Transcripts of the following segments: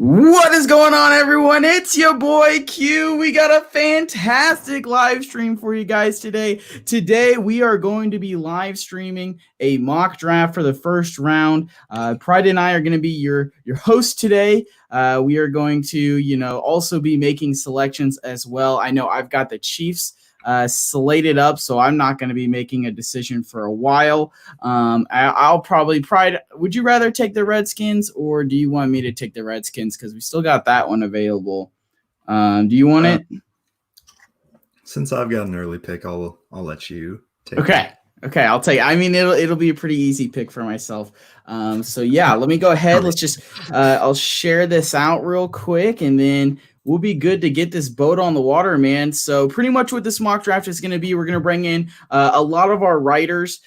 What is going on, everyone? It's your boy Q. We got a fantastic live stream for you guys today. Today, we are going to be live streaming a mock draft for the first round. Pride and I are going to be your hosts today. We are going to, also be making selections as well. I know I've got the Chiefs slated up, so I'm not going to be making a decision for a while. I'll probably Pride. Would you rather take the Redskins, or do you want me to take the Redskins? Because we still got that one available. Do you want it? Since I've got an early pick, I'll let you take it. Okay, I'll take it. I mean, it'll be a pretty easy pick for myself. So yeah, let me go ahead. Let's just I'll share this out real quick, and then we'll be good to get this boat on the water, man. So pretty much what this mock draft is going to be, we're going to bring in a lot of our writers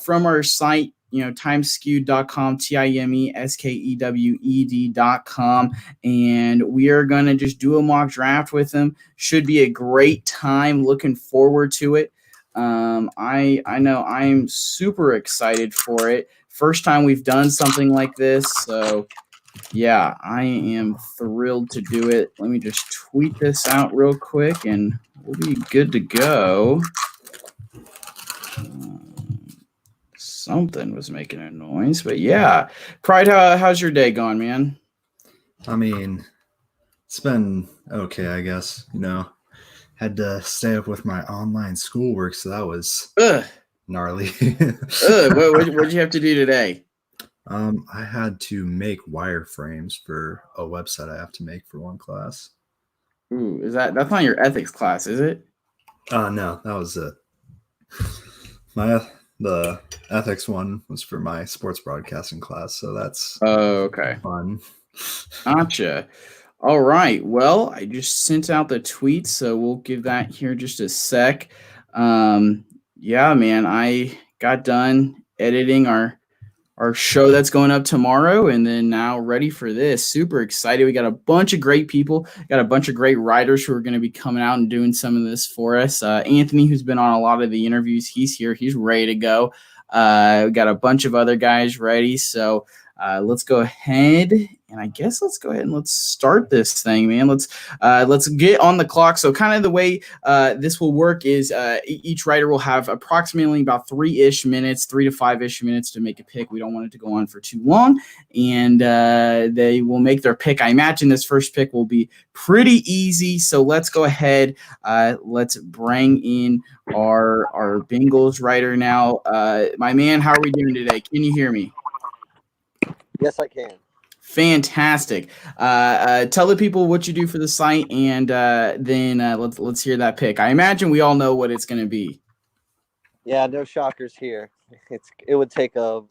from our site, timeskewed.com, timeskewed.com, and we are going to just do a mock draft with them. Should be a great time. Looking forward to it. I know I'm super excited for it. First time we've done something like this, so yeah, I am thrilled to do it. Let me just tweet this out real quick, and we'll be good to go. Something was making a noise, but yeah. Pride, how's your day going, man? I mean, it's been okay, I guess. Had to stay up with my online schoolwork, so that was gnarly. What'd you have to do today? I had to make wireframes for a website I have to make for one class. Ooh, that's not your ethics class, is it? No, that was it. The ethics one was for my sports broadcasting class, so that's okay. Fun. Gotcha. All right. Well, I just sent out the tweet, so we'll give that here just a sec. Yeah, man, I got done editing our show that's going up tomorrow, and then now ready for this. Super excited. We got a bunch of great people, got a bunch of great writers who are going to be coming out and doing some of this for us. Anthony, who's been on a lot of the interviews, he's here. He's ready to go. We got a bunch of other guys ready. So let's go ahead, and I guess let's go ahead and let's start this thing, man. Let's get on the clock. So kind of the way this will work is each writer will have approximately about 3 to 5-ish minutes to make a pick. We don't want it to go on for too long, and they will make their pick. I imagine this first pick will be pretty easy. So let's go ahead. Let's bring in our Bengals writer now. My man, how are we doing today? Can you hear me? Yes, I can. Fantastic. Tell the people what you do for the site, and then let's hear that pick. I imagine we all know what it's going to be. Yeah, no shockers here. It would take I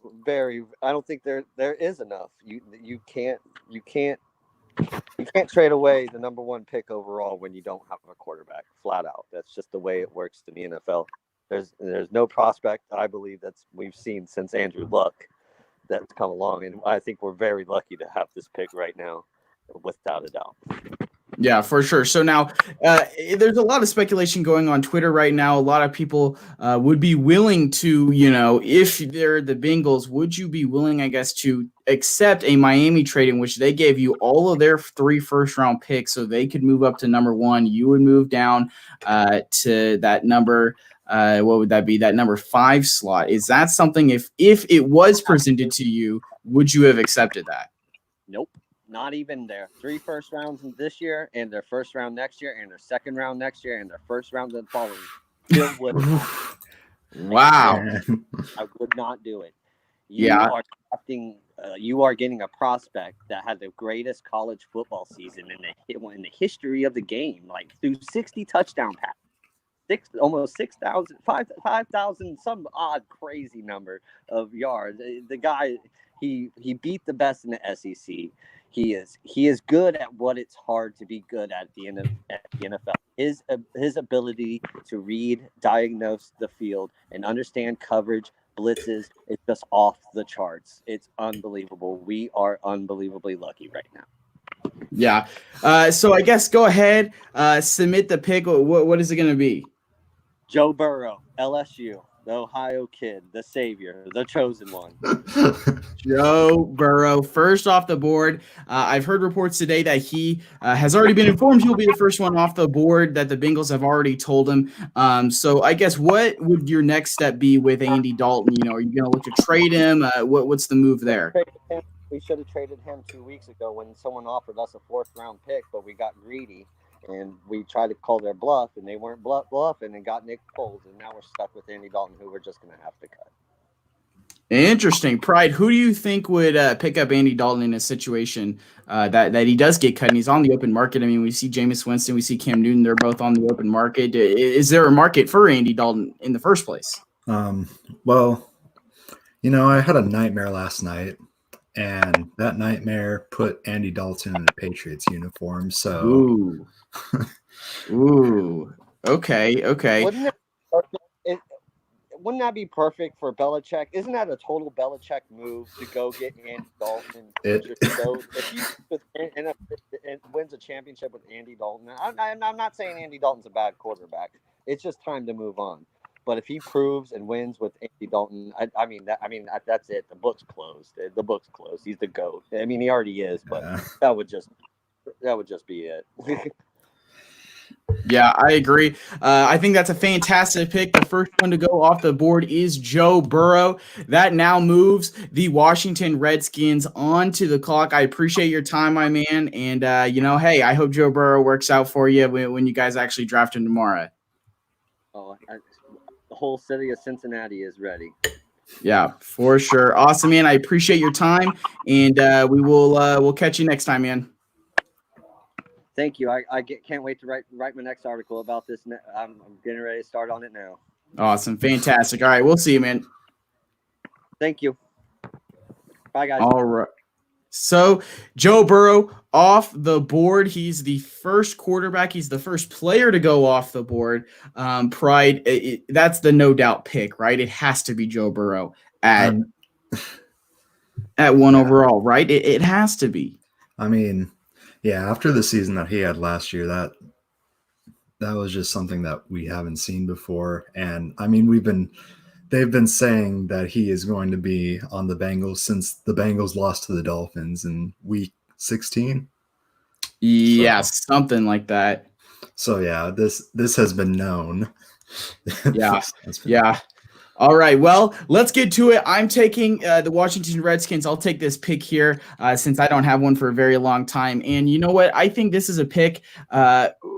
don't think there is enough. You can't trade away the number 1 pick overall when you don't have a quarterback. Flat out. That's just the way it works in the NFL. There's no prospect I believe we've seen since Andrew Luck that's come along, and I think we're very lucky to have this pick right now, without a doubt. Yeah, for sure. So now there's a lot of speculation going on Twitter right now. A lot of people would be willing to, if they're the Bengals, would you be willing, I guess, to accept a Miami trade in which they gave you all of their 3 first-round picks so they could move up to number 1? You would move down to that number. What would that be? That number 5 slot. Is that something, if it was presented to you, would you have accepted that? Nope. Not even their 3 first rounds this year, and their first round next year, and their second round next year, and their first round the following. Still would not. Wow. I would not do it. You are getting a prospect that had the greatest college football season in the history of the game, like through 60 touchdown passes. Almost 6,000, 5,000, some odd crazy number of yards. The guy, he beat the best in the SEC. He is good at what it's hard to be good at the NFL. His ability to read, diagnose the field, and understand coverage, blitzes, is just off the charts. It's unbelievable. We are unbelievably lucky right now. Yeah. So I guess go ahead, submit the pick. What is it going to be? Joe Burrow, LSU. the Ohio kid, the savior, the chosen one. Joe Burrow, first off the board. I've heard reports today that he has already been informed he'll be the first one off the board, that the Bengals have already told him. So I guess what would your next step be with Andy Dalton? Are you going to look to trade him? What's the move there? We should have traded him 2 weeks ago when someone offered us a 4th-round pick, but we got greedy and we tried to call their bluff, and they weren't bluffing and got Nick Foles, and now we're stuck with Andy Dalton, who we're just going to have to cut. Interesting. Pride, who do you think would pick up Andy Dalton in a situation that he does get cut and he's on the open market? I mean, we see Jameis Winston, we see Cam Newton, they're both on the open market. Is there a market for Andy Dalton in the first place? Well, I had a nightmare last night, and that nightmare put Andy Dalton in a Patriots uniform. So, ooh, okay. Wouldn't that be perfect for Belichick? Isn't that a total Belichick move to go get Andy Dalton? If he wins a championship with Andy Dalton, I'm not saying Andy Dalton's a bad quarterback. It's just time to move on. But if he proves and wins with Andy Dalton, that's it. The book's closed. The book's closed. He's the GOAT. I mean, he already is, but that would just be it. Yeah, I agree. I think that's a fantastic pick. The first one to go off the board is Joe Burrow. That now moves the Washington Redskins onto the clock. I appreciate your time, my man. And, hey, I hope Joe Burrow works out for you when you guys actually draft him tomorrow. Oh, the whole city of Cincinnati is ready. Yeah, for sure. Awesome, man. I appreciate your time, and we'll catch you next time, man. Thank you. I can't wait to write my next article about this. I'm getting ready to start on it now. Awesome. Fantastic. All right. We'll see you, man. Thank you. Bye, guys. All right. So Joe Burrow off the board. He's the first quarterback. He's the first player to go off the board. Pride, that's the no doubt pick, right? It has to be Joe Burrow at one overall, right? It has to be. I mean, yeah, after the season that he had last year, that was just something that we haven't seen before. And I mean, they've been saying that he is going to be on the Bengals since the Bengals lost to the Dolphins in week 16. Yeah, something like that. So yeah, this has been known. Yeah. All right, well, let's get to it. I'm taking the Washington Redskins. I'll take this pick here since I don't have one for a very long time. And you know what? I think this is a pick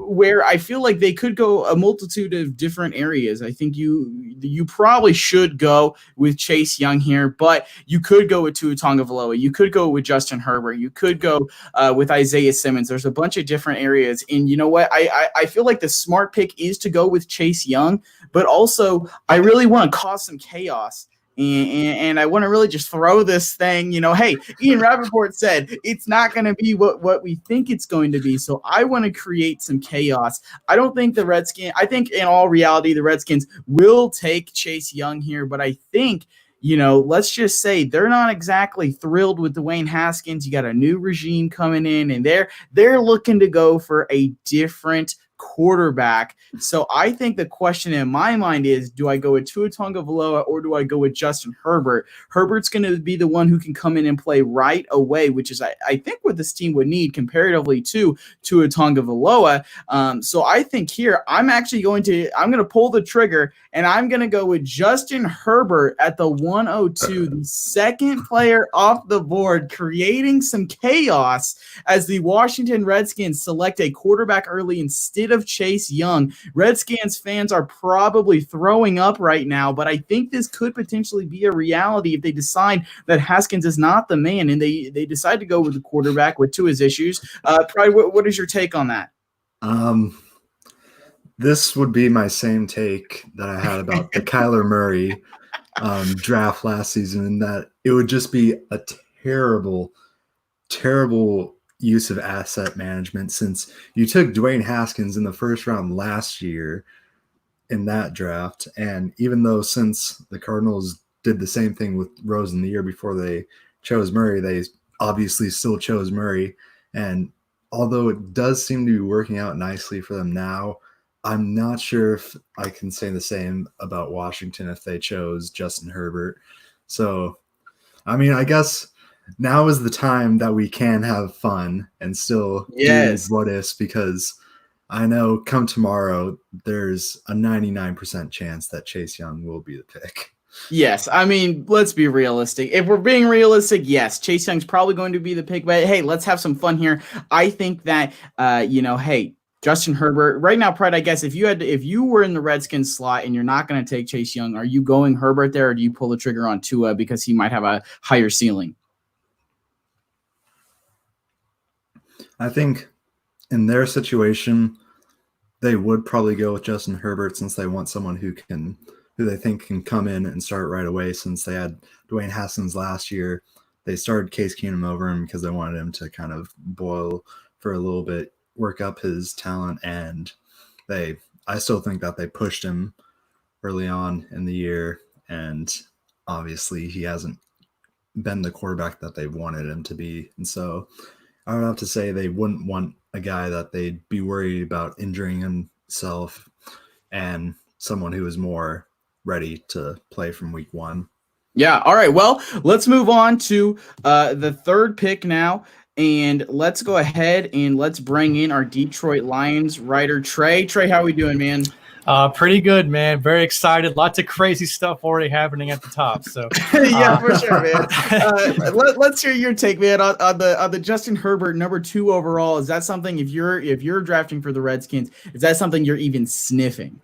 where I feel like they could go a multitude of different areas. I think you probably should go with Chase Young here, but you could go with Tua Tagovailoa. You could go with Justin Herbert. You could go with Isaiah Simmons. There's a bunch of different areas. And you know what? I feel like the smart pick is to go with Chase Young, but also I really want to cause some chaos. And I want to really just throw this thing, hey, Ian Rappaport said it's not going to be what we think it's going to be. So I want to create some chaos. I don't think I think in all reality, the Redskins will take Chase Young here, but I think, let's just say they're not exactly thrilled with Dwayne Haskins. You got a new regime coming in, and they're looking to go for a different quarterback. So I think the question in my mind is, do I go with Tua Tagovailoa or do I go with Justin Herbert? Herbert's going to be the one who can come in and play right away, which is I think what this team would need comparatively to Tua Tagovailoa. So I think here I'm going to pull the trigger and I'm going to go with Justin Herbert at the 102, the second player off the board, creating some chaos as the Washington Redskins select a quarterback early instead of Chase Young. Redskins fans are probably throwing up right now, but I think this could potentially be a reality if they decide that Haskins is not the man and they decide to go with the quarterback with Tua's issues. Pride, what is your take on that? This would be my same take that I had about the Kyler Murray draft last season, in that it would just be a terrible use of asset management, since you took Dwayne Haskins in the first round last year in that draft. And even though since the Cardinals did the same thing with Rosen the year before they chose Murray, they obviously still chose Murray. And although it does seem to be working out nicely for them now, I'm not sure if I can say the same about Washington if they chose Justin Herbert. So, I mean, I guess now is the time that we can have fun and still do Yes. what ifs, because I know come tomorrow, there's a 99% chance that Chase Young will be the pick. Yes, I mean, let's be realistic. If we're being realistic, yes, Chase Young's probably going to be the pick, but hey, let's have some fun here. I think that, hey, Justin Herbert right now, Pride. I guess if you were in the Redskins slot and you're not going to take Chase Young, are you going Herbert there, or do you pull the trigger on Tua because he might have a higher ceiling? I think in their situation, they would probably go with Justin Herbert since they want someone who they think can come in and start right away. Since they had Dwayne Haskins last year, they started Case Keenum over him because they wanted him to kind of boil for a little bit, work up his talent, and I still think that they pushed him early on in the year, and obviously he hasn't been the quarterback that they wanted him to be. And so I would have to say they wouldn't want a guy that they'd be worried about injuring himself, and someone who is more ready to play from week one. Yeah. All right. Well, let's move on to the third pick now. And let's go ahead and let's bring in our Detroit Lions writer, Trey. Trey, how are we doing, man? Pretty good, man. Very excited. Lots of crazy stuff already happening at the top. So yeah, for sure, man. Let's hear your take, man, on the Justin Herbert number 2 overall. Is that something, if you're drafting for the Redskins, is that something you're even sniffing?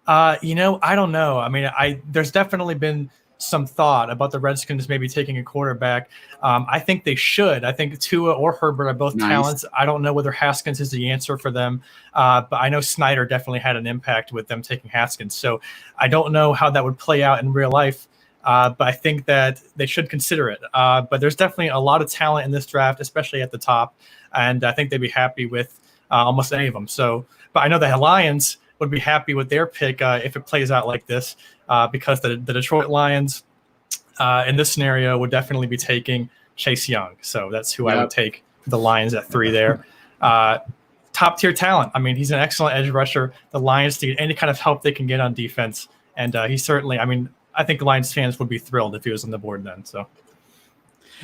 I don't know. I mean, there's definitely been some thought about the Redskins maybe taking a quarterback. I think they should. I think Tua or Herbert are both talents. I don't know whether Haskins is the answer for them, but I know Snyder definitely had an impact with them taking Haskins. So I don't know how that would play out in real life, but I think that they should consider it. But there's definitely a lot of talent in this draft, especially at the top, and I think they'd be happy with almost any of them. So, but I know the Lions would be happy with their pick if it plays out like this, because the Detroit Lions in this scenario would definitely be taking Chase Young. So that's who I would take for the Lions at 3 there. Top tier talent. I mean, he's an excellent edge rusher. The Lions need any kind of help they can get on defense. And he certainly, I mean, I think the Lions fans would be thrilled if he was on the board then. So.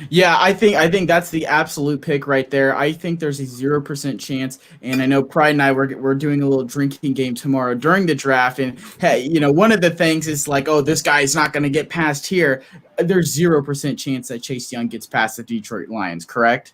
Yeah, I think that's the absolute pick right there. I think there's a 0% chance, and I know Pride and I we're doing a little drinking game tomorrow during the draft, and hey, one of the things is like, oh, this guy's not going to get past here. There's 0% chance that Chase Young gets past the Detroit Lions, correct?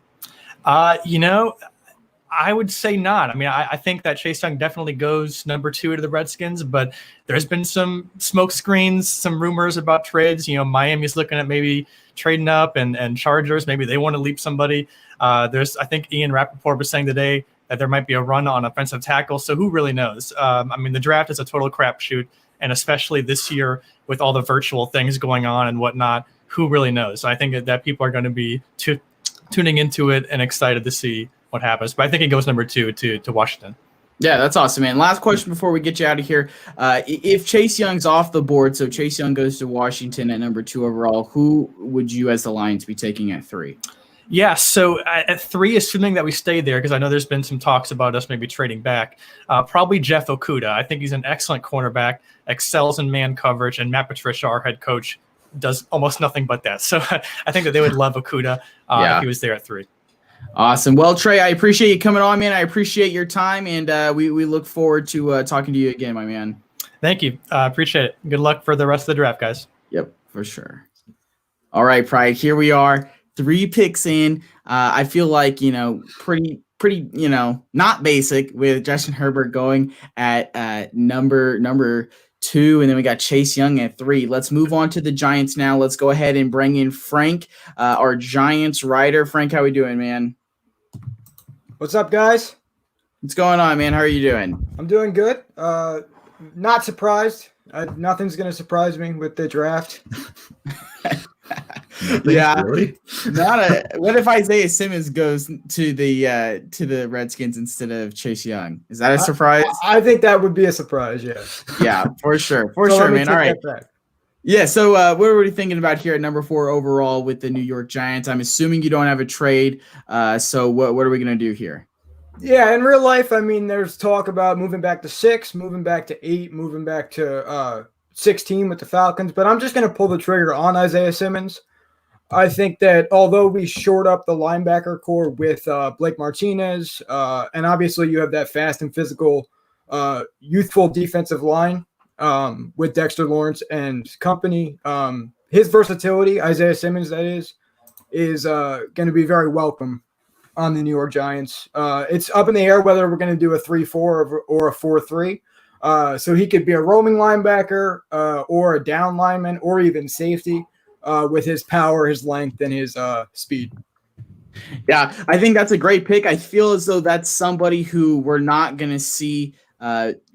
I would say not. I mean, I think that Chase Young definitely goes number 2 to the Redskins, but there's been some smoke screens, some rumors about trades. Miami's looking at maybe trading up, and Chargers, maybe they want to leap somebody. I think Ian Rappaport was saying today that there might be a run on offensive tackle. So who really knows? I mean, the draft is a total crapshoot, and especially this year with all the virtual things going on and whatnot, who really knows? So I think that people are going to be tuning into it and excited to see what happens. But I think it goes number 2 to Washington. Yeah, that's awesome, man. Last question before we get you out of here. If Chase Young's off the board, so Chase Young goes to Washington at number 2 overall, who would you as the Lions be taking at 3? Yeah, so at 3, assuming that we stay there, because I know there's been some talks about us maybe trading back, probably Jeff Okudah. I think he's an excellent cornerback, excels in man coverage, and Matt Patricia, our head coach, does almost nothing but that. So I think that they would love Okudah if he was there at 3. Awesome. Well, Trey, I appreciate you coming on, man. I appreciate your time, and we look forward to talking to you again, my man. Thank you. Appreciate it. Good luck for the rest of the draft, guys. Yep, for sure. All right, Pride, here we are, 3 picks in. I feel like, pretty, not basic with Justin Herbert going at number 2, and then we got Chase Young at 3. Let's move on to the Giants now. Let's go ahead and bring in Frank, our Giants writer. Frank, how we doing, man? What's up, guys? What's going on, man? How are you doing? I'm doing good. Not surprised. Nothing's going to surprise me with the draft. Yeah, really? What if Isaiah Simmons goes to the Redskins instead of Chase Young? Is that a surprise? I think that would be a surprise. Yes. Yeah, for sure, So let me man. take All right. that back. Yeah. So, what are we thinking about here at number 4 overall with the New York Giants? I'm assuming you don't have a trade. So what are we gonna do here? Yeah, in real life, I mean, there's talk about moving back to 6, moving back to 8, moving back to 16 with the Falcons, but I'm just going to pull the trigger on Isaiah Simmons. I think that although we shored up the linebacker core with Blake Martinez, and obviously you have that fast and physical, youthful defensive line with Dexter Lawrence and company, his versatility, Isaiah Simmons, that is going to be very welcome on the New York Giants. It's up in the air whether we're going to do a 3-4 or a 4-3. So he could be a roaming linebacker or a down lineman or even safety with his power, his length, and his speed. Yeah, I think that's a great pick. I feel as though that's somebody who we're not going to see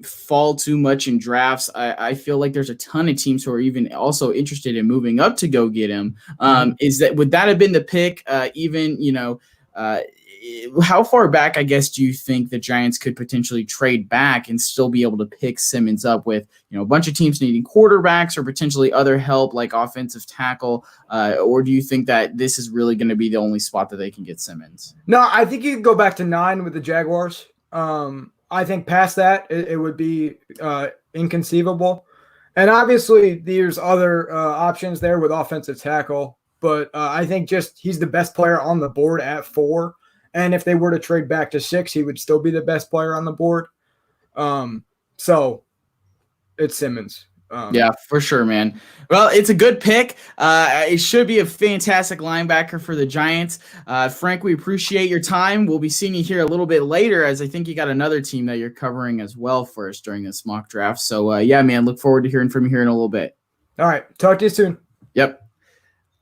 fall too much in drafts. I feel like there's a ton of teams who are even also interested in moving up to go get him. Would that have been the pick? How far back, I guess, do you think the Giants could potentially trade back and still be able to pick Simmons up with, a bunch of teams needing quarterbacks or potentially other help like offensive tackle? Or do you think that this is really going to be the only spot that they can get Simmons? No, I think you can go back to 9 with the Jaguars. I think past that, it would be inconceivable. And obviously, there's other options there with offensive tackle. But I think just he's the best player on the board at 4. And if they were to trade back to 6, he would still be the best player on the board. So it's Simmons. Yeah, for sure, man. Well, it's a good pick. It should be a fantastic linebacker for the Giants. Frank, we appreciate your time. We'll be seeing you here a little bit later, as I think you got another team that you're covering as well for us during this mock draft. So, yeah, man, look forward to hearing from you here in a little bit. All right. Talk to you soon. Yep.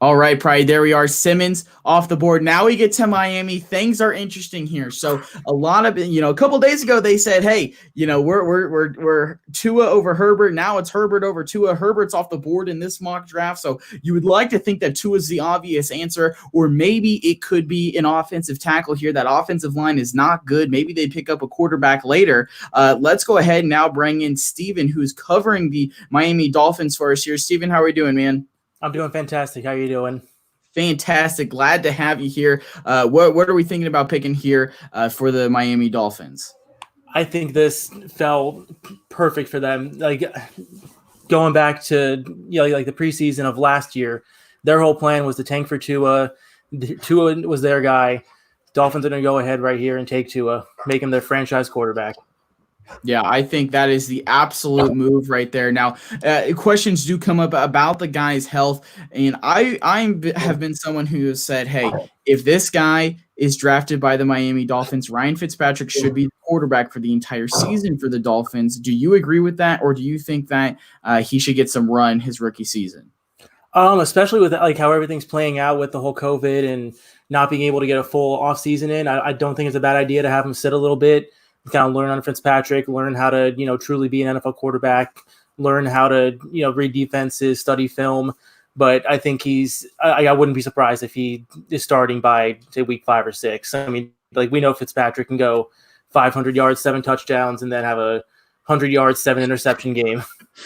All right, Pride. There we are. Simmons off the board. Now we get to Miami. Things are interesting here. So a lot of a couple of days ago they said, "Hey, we're Tua over Herbert. Now it's Herbert over Tua. Herbert's off the board in this mock draft." So you would like to think that Tua's the obvious answer, or maybe it could be an offensive tackle here. That offensive line is not good. Maybe they pick up a quarterback later. Let's go ahead and now bring in Steven, who's covering the Miami Dolphins for us here. Steven, how are we doing, man? I'm doing fantastic. How are you doing? Fantastic. Glad to have you here. What are we thinking about picking here for the Miami Dolphins? I think this fell perfect for them. Like going back to like the preseason of last year, their whole plan was to tank for Tua. Tua was their guy. Dolphins are going to go ahead right here and take Tua, make him their franchise quarterback. Yeah, I think that is the absolute move right there. Now, questions do come up about the guy's health, and I have been someone who has said, hey, if this guy is drafted by the Miami Dolphins, Ryan Fitzpatrick should be the quarterback for the entire season for the Dolphins. Do you agree with that, or do you think that he should get some run his rookie season? Especially with like how everything's playing out with the whole COVID and not being able to get a full offseason in, I don't think it's a bad idea to have him sit a little bit. Kind of learn on Fitzpatrick, learn how to, truly be an NFL quarterback, learn how to, read defenses, study film. But I think I wouldn't be surprised if he is starting by, say, week 5 or 6. I mean, like we know Fitzpatrick can go 500 yards, 7 touchdowns, and then have a 100 yards, 7 interception game.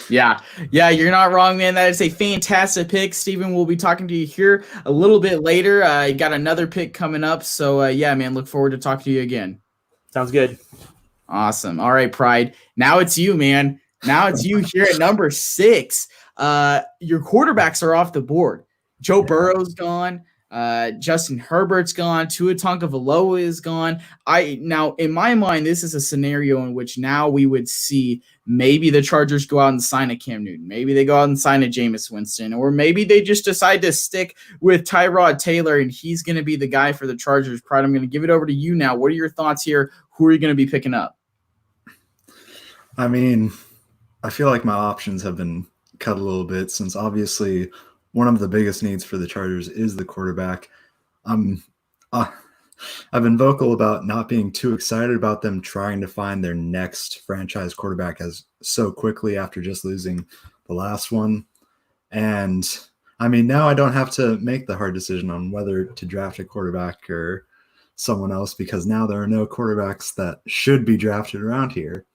Yeah, you're not wrong, man. That is a fantastic pick. Steven, we'll be talking to you here a little bit later. You got another pick coming up. So, yeah, man, look forward to talking to you again. Sounds good. Awesome. All right, Pride. Now it's you, man. Now it's you here at number 6. Your quarterbacks are off the board. Joe Burrow's gone. Justin Herbert's gone. Tua Tagovailoa is gone. Now, in my mind, this is a scenario in which now we would see maybe the Chargers go out and sign a Cam Newton. Maybe they go out and sign a Jameis Winston. Or maybe they just decide to stick with Tyrod Taylor, and he's going to be the guy for the Chargers. Pride, I'm going to give it over to you now. What are your thoughts here? Who are you going to be picking up? I mean, I feel like my options have been cut a little bit since obviously one of the biggest needs for the Chargers is the quarterback. I've been vocal about not being too excited about them trying to find their next franchise quarterback as so quickly after just losing the last one. And I mean, now I don't have to make the hard decision on whether to draft a quarterback or someone else because now there are no quarterbacks that should be drafted around here.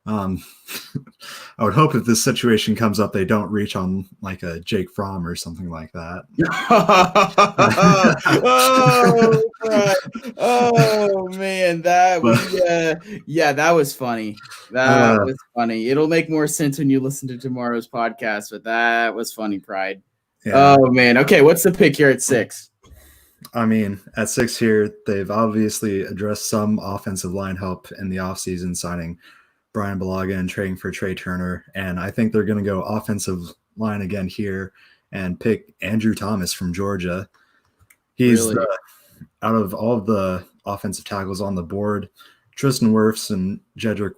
Um, I would hope if this situation comes up, they don't reach on like a Jake Fromm or something like that. Oh, right. Oh man, that that was funny. That was funny. It'll make more sense when you listen to tomorrow's podcast, but that was funny, Pride. Yeah. Oh man. Okay, what's the pick here at 6? I mean, at 6 here, they've obviously addressed some offensive line help in the offseason, signing Brian Balaga and trading for Trey Turner. And I think they're going to go offensive line again here and pick Andrew Thomas from Georgia. He's Really? out of all of the offensive tackles on the board, Tristan Wirfs and Jedrick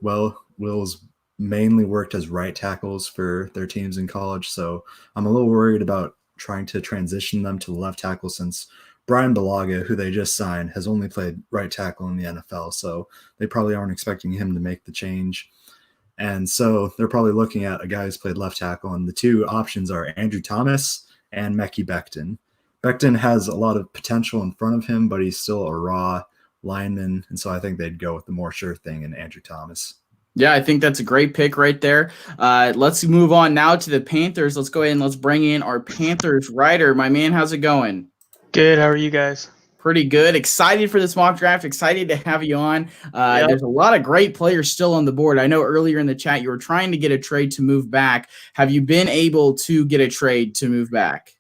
Wills mainly worked as right tackles for their teams in college. So I'm a little worried about trying to transition them to the left tackle since Brian Balaga, who they just signed, has only played right tackle in the NFL. So they probably aren't expecting him to make the change. And so they're probably looking at a guy who's played left tackle. And the two options are Andrew Thomas and Mekhi Becton. Becton has a lot of potential in front of him, but he's still a raw lineman. And so I think they'd go with the more sure thing in Andrew Thomas. Yeah, I think that's a great pick right there. Let's move on now to the Panthers. Let's go ahead and let's bring in our Panthers writer. My man, how's it going? Good. How are you guys? Pretty good. Excited for this mock draft. Excited to have you on. There's a lot of great players still on the board. I know earlier in the chat you were trying to get a trade to move back. Have you been able to get a trade to move back?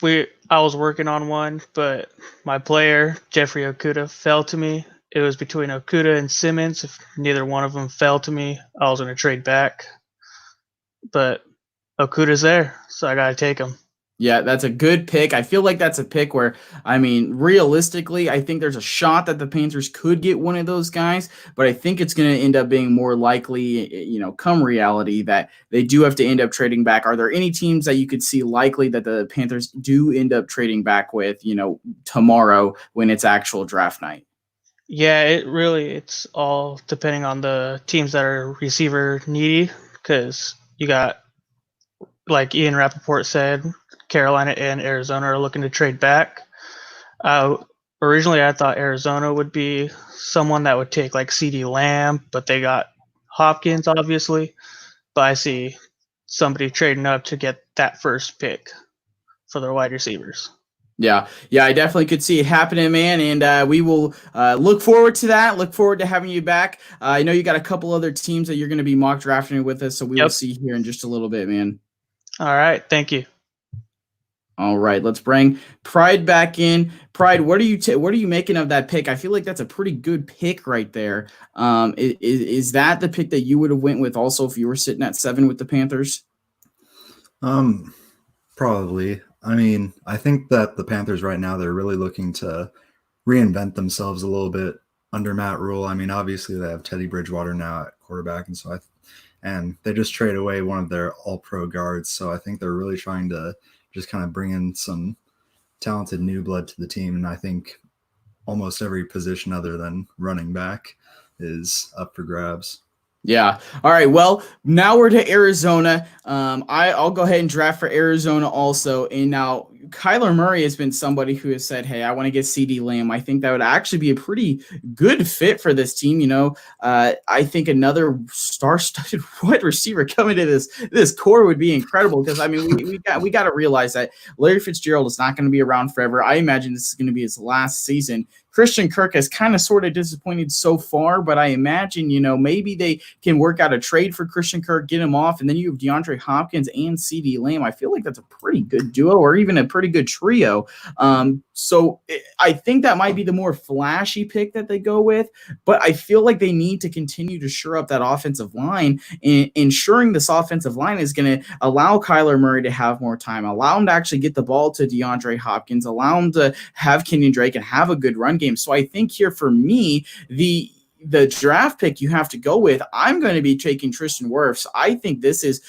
I was working on one, but my player, Jeffrey Okudah, fell to me. It was between Okudah and Simmons. If neither one of them fell to me, I was going to trade back. But Okudah's there, so I got to take him. Yeah, that's a good pick. I feel like that's a pick where, I mean, realistically, I think there's a shot that the Panthers could get one of those guys, but I think it's going to end up being more likely, come reality, that they do have to end up trading back. Are there any teams that you could see likely that the Panthers do end up trading back with, tomorrow when it's actual draft night? Yeah, it's all depending on the teams that are receiver needy, because you got, like Ian Rappaport said, Carolina and Arizona are looking to trade back. Originally, I thought Arizona would be someone that would take like CeeDee Lamb, but they got Hopkins, obviously. But I see somebody trading up to get that first pick for their wide receivers. Yeah, I definitely could see it happening, man, and we will look forward to that. Look forward to having you back. I know you got a couple other teams that you're going to be mock drafting with us, so we will see here in just a little bit, man. All right, thank you. All right, let's bring Pride back in. Pride, what are you making of that pick? I feel like that's a pretty good pick right there. Is that the pick that you would have went with also if you were sitting at 7 with the Panthers? Probably. I mean, I think that the Panthers right now, they're really looking to reinvent themselves a little bit under Matt Rule. I mean, obviously they have Teddy Bridgewater now at quarterback, and they just trade away one of their all-pro guards. So I think they're really trying to just kind of bring in some talented new blood to the team. And I think almost every position other than running back is up for grabs. Yeah. All right. Well, now we're to Arizona. I'll go ahead and draft for Arizona also. And now Kyler Murray has been somebody who has said, hey, I want to get CeeDee Lamb. I think that would actually be a pretty good fit for this team. I think another star-studded wide receiver coming to this core would be incredible because, I mean, we got to realize that Larry Fitzgerald is not going to be around forever. I imagine this is going to be his last season. Christian Kirk has kind of sort of disappointed so far, but I imagine, maybe they can work out a trade for Christian Kirk, get him off, and then you have DeAndre Hopkins and CeeDee Lamb. I feel like that's a pretty good duo or even a pretty good trio. So I think that might be the more flashy pick that they go with, but I feel like they need to continue to shore up that offensive line, and ensuring this offensive line is going to allow Kyler Murray to have more time, allow him to actually get the ball to DeAndre Hopkins, allow him to have Kenyon Drake and have a good run game. So I think here for me, the draft pick you have to go with, I'm going to be taking Tristan Wirfs. I think this is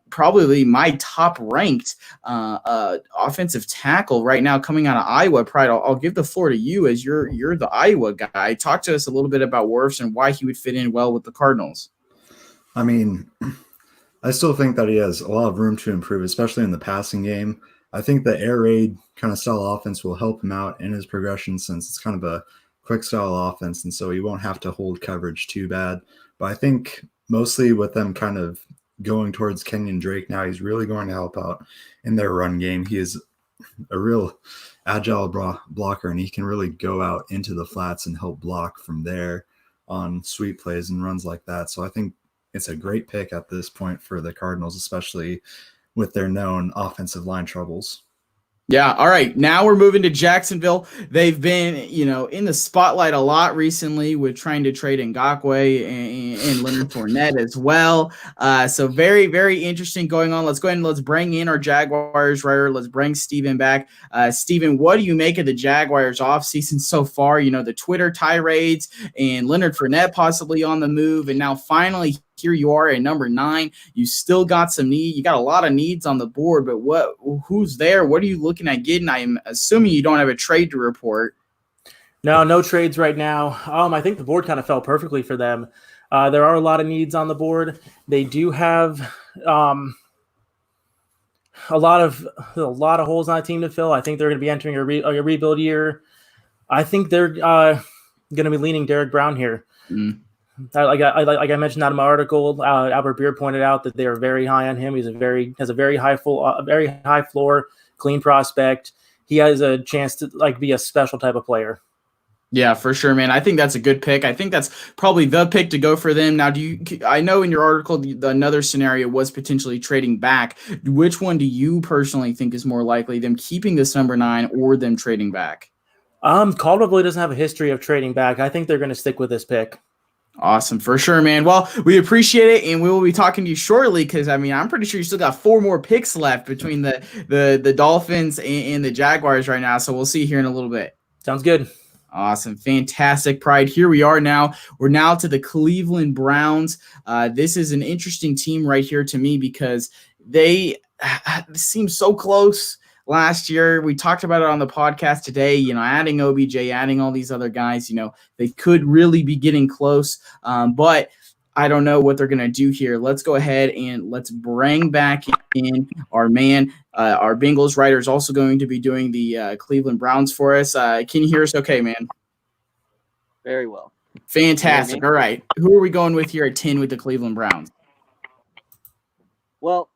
probably my top ranked offensive tackle right now coming out of Iowa. Pride, I'll give the floor to you as you're the Iowa guy. Talk to us a little bit about Wirfs and why he would fit in well with the Cardinals. I mean, I still think that he has a lot of room to improve, especially in the passing game. I think the air raid kind of style offense will help him out in his progression since it's kind of a quick style offense, and so he won't have to hold coverage too bad. But I think mostly with them kind of going towards Kenyon Drake now, he's really going to help out in their run game. He is a real agile blocker, and he can really go out into the flats and help block from there on sweep plays and runs like that. So I think it's a great pick at this point for the Cardinals, especially with their known offensive line troubles. Yeah. All right. Now we're moving to Jacksonville. They've been, in the spotlight a lot recently with trying to trade Ngakoue and Leonard Fournette as well. So very, very interesting going on. Let's go ahead and let's bring in our Jaguars writer. Let's bring Steven back. Steven, what do you make of the Jaguars offseason so far? The Twitter tirades and Leonard Fournette possibly on the move. And now finally here you are at number 9. You still got some need. You got a lot of needs on the board, but who's there? What are you looking at getting? I'm assuming you don't have a trade to report. No trades right now. I think the board kind of fell perfectly for them. There are a lot of needs on the board. They do have a lot of holes on a team to fill. I think they're going to be entering a rebuild year. I think they're going to be leaning Derek Brown here. Like I mentioned out of my article, Albert Beer pointed out that they are very high on him. Has a very high floor, clean prospect. He has a chance to be a special type of player. Yeah, for sure, man. I think that's a good pick. I think that's probably the pick to go for them. Now, I know in your article, another scenario was potentially trading back. Which one do you personally think is more likely, them keeping this number 9 or them trading back? Caldwell really doesn't have a history of trading back. I think they're going to stick with this pick. Awesome, for sure, man. Well, we appreciate it, and we will be talking to you shortly because, I'm pretty sure you still got 4 more picks left between the Dolphins and the Jaguars right now, so we'll see you here in a little bit. Sounds good. Awesome. Fantastic, Pride. Here we are now. We're now to the Cleveland Browns. This is an interesting team right here to me because they seem so close last year. We talked about it on the podcast today, adding OBJ, adding all these other guys, they could really be getting close. But I don't know what they're going to do here. Let's go ahead and let's bring back in our man. Our Bengals writer is also going to be doing the Cleveland Browns for us. Can you hear us okay, man? Very well. Fantastic. All right. Who are we going with here at 10 with the Cleveland Browns? Well,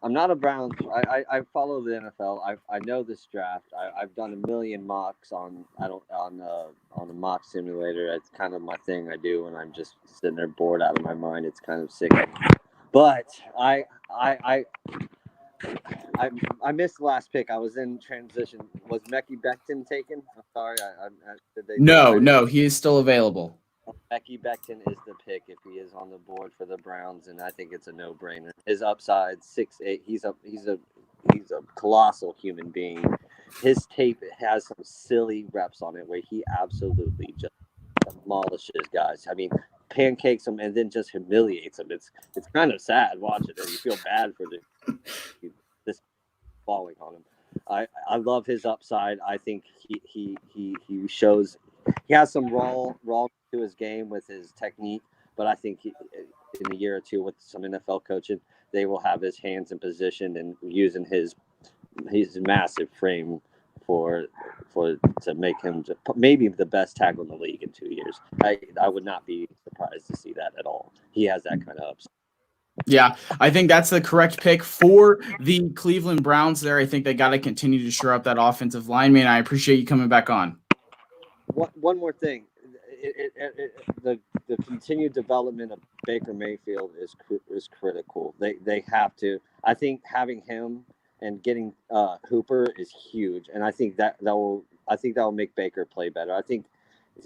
I'm not a Browns. I follow the NFL. I know this draft. I've done a million mocks on the mock simulator. It's kind of my thing I do when I'm just sitting there bored out of my mind. It's kind of sick. But I missed the last pick. I was in transition. Was Mekhi Becton taken? I'm sorry. No, he is still available. Mekhi Becton is the pick if he is on the board for the Browns, and I think it's a no-brainer. His upside 6'8". He's a colossal human being. His tape has some silly reps on it where he absolutely just demolishes guys. Pancakes them and then just humiliates them. It's kind of sad watching it. You feel bad for this falling on him. I love his upside. I think he shows he has some raw to his game with his technique, but I think in a year or two with some NFL coaching, they will have his hands in position and using his massive frame to make him maybe the best tackle in the league in 2 years. I would not be surprised to see that at all. He has that kind of upside. Yeah, I think that's the correct pick for the Cleveland Browns there. I think they got to continue to shore up that offensive line, man. I appreciate you coming back on. One more thing. The continued development of Baker Mayfield is critical. They have to. I think having him and getting Hooper is huge, and I think that will make Baker play better. I think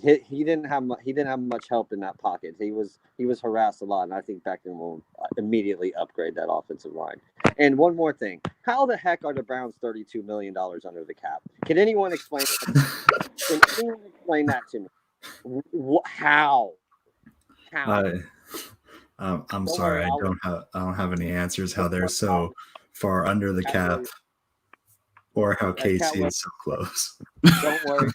he didn't have much help in that pocket. He was harassed a lot, and I think Becton will immediedly upgrade that offensive line. And one more thing: how the heck are the Browns $32 million under the cap? Can anyone explain? Can anyone explain that to me? How? I'm sorry, I don't have any answers how they're so far under the cap, or how KC is so close. Don't worry.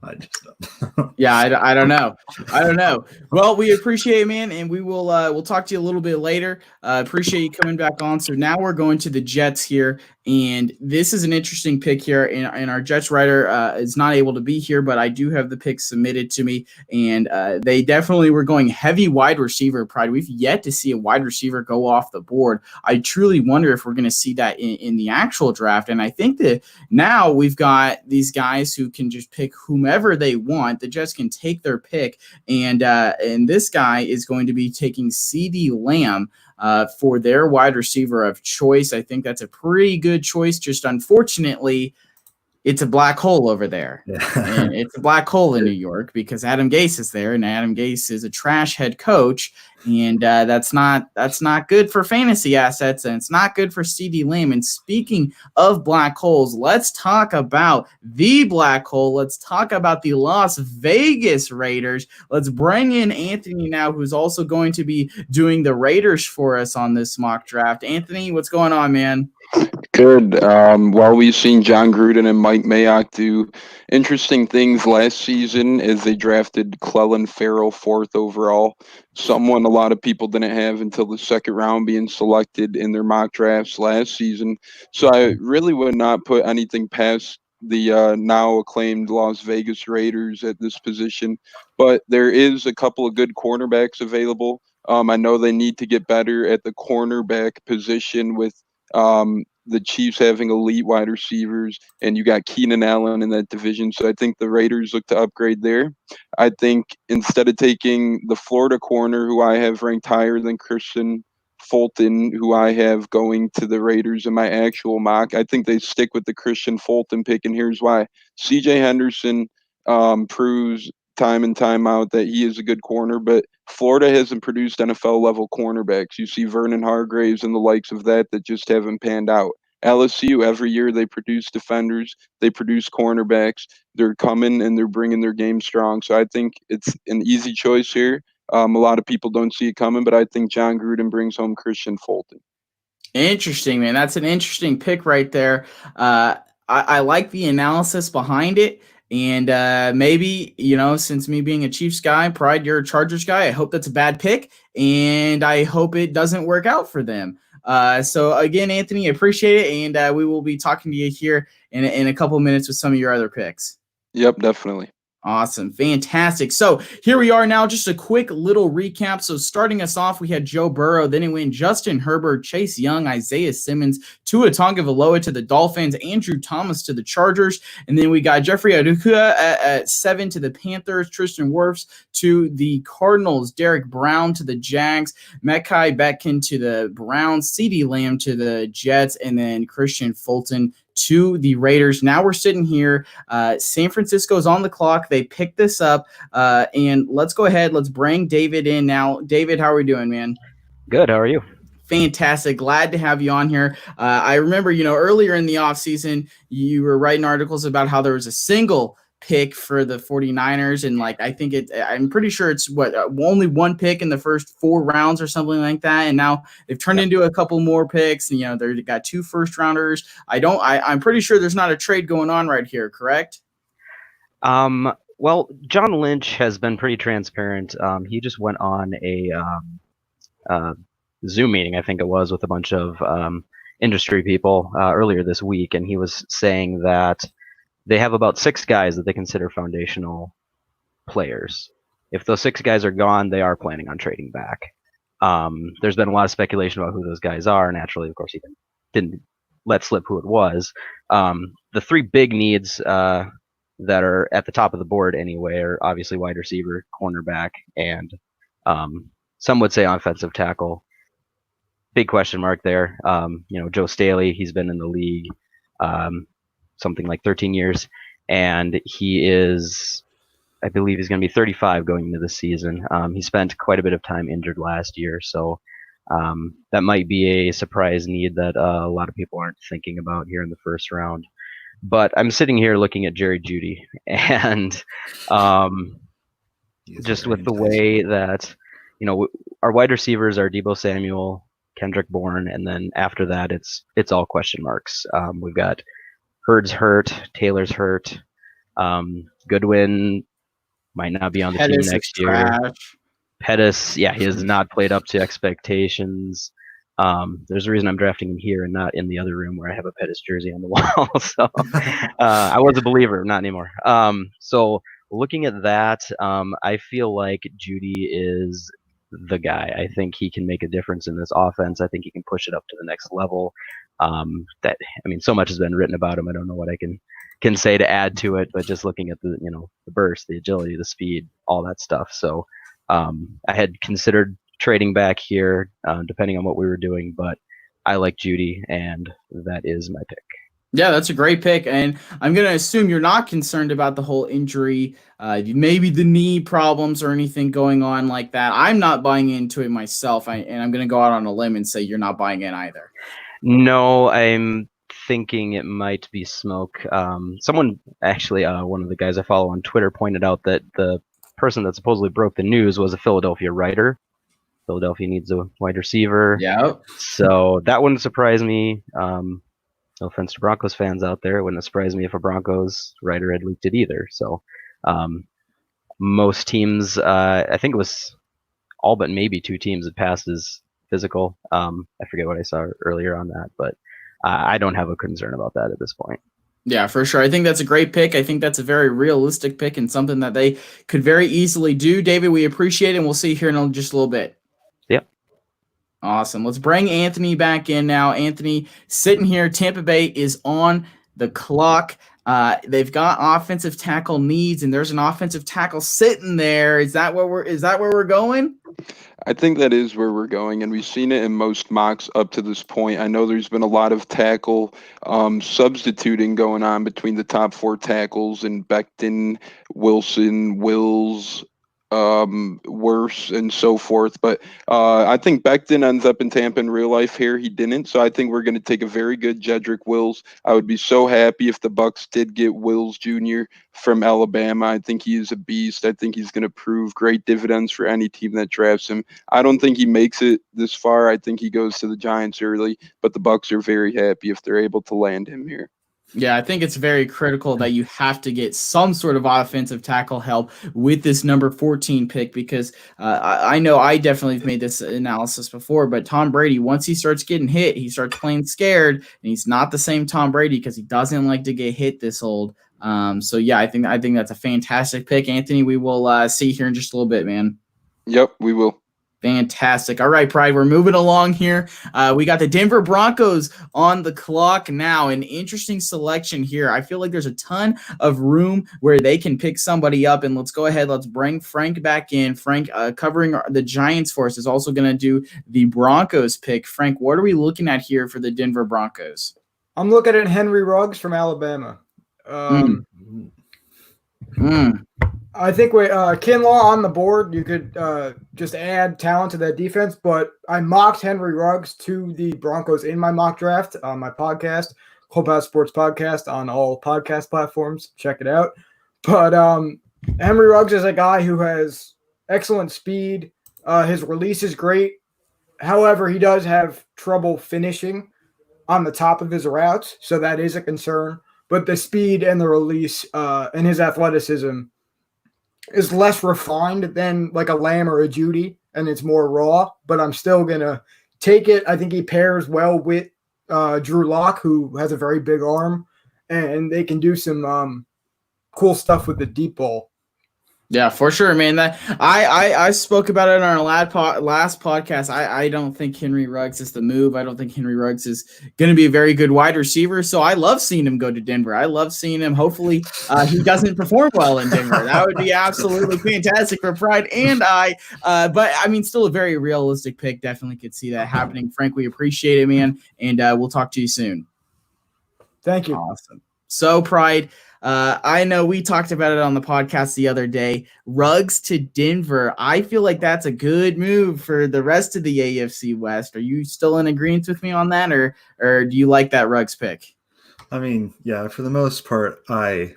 I just don't. Yeah, I don't know. I don't know. Well, we appreciate it, man, and we'll talk to you a little bit later. Appreciate you coming back on. So now we're going to the Jets here, and this is an interesting pick here. And our Jets writer is not able to be here, but I do have the pick submitted to me, and they definitely were going heavy wide receiver pride. We've yet to see a wide receiver go off the board. I truly wonder if we're going to see that in the actual draft. And I think that now we've got these guys who can just pick whomever they want. The Jets can take their pick, and this guy is going to be taking CD Lamb for their wide receiver of choice. I think that's a pretty good choice. Just unfortunately, it's a black hole over there. And it's a black hole in New York because Adam Gase is there, and Adam Gase is a trash head coach, and that's not good for fantasy assets, and it's not good for CD Lamb. And speaking of black holes, let's talk about the black hole. Let's talk about the Las Vegas Raiders. Let's bring in Anthony now, who's also going to be doing the Raiders for us on this mock draft. Anthony, what's going on, man? Good. Well, we've seen John Gruden and Mike Mayock do interesting things last season as they drafted Clellan Ferrell 4th overall, someone a lot of people didn't have until the second round being selected in their mock drafts last season. So I really would not put anything past the now acclaimed Las Vegas Raiders at this position, but there is a couple of good cornerbacks available. I know they need to get better at the cornerback position with the Chiefs having elite wide receivers, and you got Keenan Allen in that division. So I think the Raiders look to upgrade there. I think instead of taking the Florida corner, who I have ranked higher than Christian Fulton, who I have going to the Raiders in my actual mock, I think they stick with the Christian Fulton pick, and here's why. CJ Henderson proves time and time out that he is a good corner, but Florida hasn't produced NFL level cornerbacks. You see Vernon Hargraves and the likes of that just haven't panned out. LSU, every year they produce defenders, they produce cornerbacks. They're coming and they're bringing their game strong. So I think it's an easy choice here. A lot of people don't see it coming, but I think John Gruden brings home Christian Fulton. Interesting, man. That's an interesting pick right there. I like the analysis behind it. And maybe, since me being a Chiefs guy, Pride, you're a Chargers guy, I hope that's a bad pick, and I hope it doesn't work out for them. So, again, Anthony, appreciate it, and we will be talking to you here in a couple of minutes with some of your other picks. Yep, definitely. Awesome. Fantastic. So here we are now, just a quick little recap. So starting us off, we had Joe Burrow, then it went Justin Herbert, Chase Young, Isaiah Simmons, Tua Tagovailoa to the Dolphins, Andrew Thomas to the Chargers, and then we got Jeffrey Adukua at 7 to the Panthers, Tristan Wirfs to the Cardinals, Derek Brown to the Jags, Mekhi Becton to the Browns, CeeDee Lamb to the Jets, and then Christian Fulton to the Raiders. Now we're sitting here. San Francisco's on the clock. They picked this up. And let's go ahead. Let's bring David in now. David, how are we doing, man? Good. How are you? Fantastic. Glad to have you on here. I remember, earlier in the offseason, you were writing articles about how there was a single pick for the 49ers, and I'm pretty sure it's only one pick in the first 4 rounds or something like that, and now they've turned into a couple more picks, and they've got 2 first rounders. I'm pretty sure there's not a trade going on right here, correct? Well, John Lynch has been pretty transparent. He just went on a Zoom meeting, I think it was, with a bunch of industry people earlier this week, and he was saying that they have about 6 guys that they consider foundational players. If those 6 guys are gone, they are planning on trading back. There's been a lot of speculation about who those guys are. Naturally, of course, he didn't let slip who it was. The 3 big needs that are at the top of the board anyway are obviously wide receiver, cornerback, and some would say offensive tackle. Big question mark there. Joe Staley, he's been in the league something like 13 years, and I believe he's going to be 35 going into the season. He spent quite a bit of time injured last year, so that might be a surprise need that a lot of people aren't thinking about here in the first round. But I'm sitting here looking at Jerry Jeudy, and just with the way that our wide receivers are Deebo Samuel, Kendrick Bourne, and then after that it's all question marks. We've got Hurd's hurt, Taylor's hurt, Goodwin might not be on the Pettis team is next year. trash. Pettis, yeah, he has not played up to expectations. There's a reason I'm drafting him here and not in the other room where I have a Pettis jersey on the wall. So I was a believer, not anymore. So looking at that, I feel like Judy is the guy. I think he can make a difference in this offense. I think he can push it up to the next level. So much has been written about him. I don't know what I can say to add to it, but just looking at the burst, the agility, the speed, all that stuff. So I had considered trading back here, depending on what we were doing, but I like Judy, and that is my pick. Yeah, that's a great pick, and I'm going to assume you're not concerned about the whole injury, maybe the knee problems or anything going on like that. I'm not buying into it myself, and I'm going to go out on a limb and say you're not buying in either. No, I'm thinking it might be smoke. Someone, actually, one of the guys I follow on Twitter pointed out that the person that supposedly broke the news was a Philadelphia writer. Philadelphia needs a wide receiver. Yeah. So that wouldn't surprise me. No offense to Broncos fans out there. It wouldn't surprise me if a Broncos writer had leaked it either. So most teams, I think it was all but maybe 2 teams had passed his physical. I forget what I saw earlier on that, but I don't have a concern about that at this point. Yeah, for sure. I think that's a great pick. I think that's a very realistic pick and something that they could very easily do. David, we appreciate it, and we'll see you here in just a little bit. Yep. Awesome. Let's bring Anthony back in now. Anthony, sitting here, Tampa Bay is on the clock. They've got offensive tackle needs, and there's an offensive tackle sitting there. Is that where we're going? I think that is where we're going, and we've seen it in most mocks up to this point. I know there's been a lot of tackle substituting going on between the top 4 tackles and Becton, Wilson, Wills, worse and so forth, but I think Becton ends up in Tampa in real life here. He didn't, so I think we're going to take a very good Jedrick Wills. I would be so happy if the Bucks did get Wills Jr. from Alabama. I think he is a beast. I think he's going to prove great dividends for any team that drafts him. I don't think he makes it this far. I think he goes to the Giants early, but the Bucks are very happy if they're able to land him here. Yeah, I think it's very critical that you have to get some sort of offensive tackle help with this number 14 pick because I know I definitely have made this analysis before, but Tom Brady, once he starts getting hit, he starts playing scared, and he's not the same Tom Brady because he doesn't like to get hit this old. So yeah, I think that's a fantastic pick. Anthony, we will see you here in just a little bit, man. Yep, we will. Fantastic. All right, Pride, we're moving along here. We got the Denver Broncos on the clock now. An interesting selection here. I feel like there's a ton of room where they can pick somebody up. And let's go ahead. Let's bring Frank back in. Frank, covering the Giants for us, is also going to do the Broncos pick. Frank, what are we looking at here for the Denver Broncos? I'm looking at Henry Ruggs from Alabama. I think with Kinlaw on the board, you could just add talent to that defense. But I mocked Henry Ruggs to the Broncos in my mock draft on my podcast, Clubhouse Sports Podcast, on all podcast platforms. Check it out. But Henry Ruggs is a guy who has excellent speed. His release is great. However, he does have trouble finishing on the top of his routes, so that is a concern. But the speed and the release and his athleticism is less refined than like a Lamb or a Judy, and it's more raw, but I'm still going to take it. I think he pairs well with Drew Lock, who has a very big arm, and they can do some cool stuff with the deep ball. Yeah, for sure, man. That I spoke about it on our last podcast. I don't think Henry Ruggs is the move. I don't think Henry Ruggs is going to be a very good wide receiver. So I love seeing him go to Denver. I love seeing him. Hopefully, he doesn't perform well in Denver. That would be absolutely fantastic for Pride and I. But I mean, still a very realistic pick. Definitely could see that happening. Frank, we appreciate it, man, and we'll talk to you soon. Thank you. Awesome. So, Pride. I know we talked about it on the podcast the other day. Ruggs to Denver. I feel like that's a good move for the rest of the AFC West. Are you still in agreement with me on that, or do you like that Ruggs pick? I mean, yeah, for the most part, I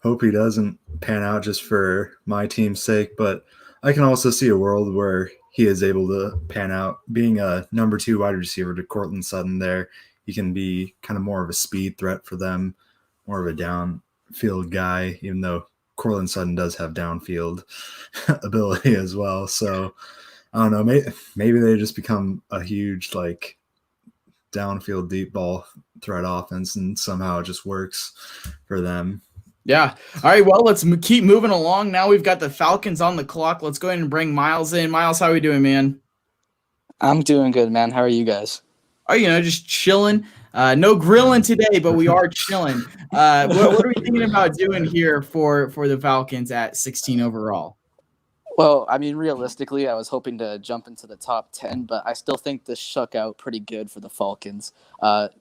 hope he doesn't pan out just for my team's sake, but I can also see a world where he is able to pan out. Being a number 2 wide receiver to Courtland Sutton there, he can be kind of more of a speed threat for them, more of a downfield guy, even though Cortland Sutton does have downfield ability as well. So I don't know. Maybe they just become a huge like downfield deep ball threat offense, and somehow it just works for them. Yeah. All right. Well, let's keep moving along. Now we've got the Falcons on the clock. Let's go ahead and bring Miles in. Miles, how are we doing, man? I'm doing good, man. How are you guys? Oh, just chilling. No grilling today, but we are chilling. What are we thinking about doing here for the Falcons at 16 overall? Well, I mean, realistically, I was hoping to jump into the top 10, but I still think this shook out pretty good for the Falcons.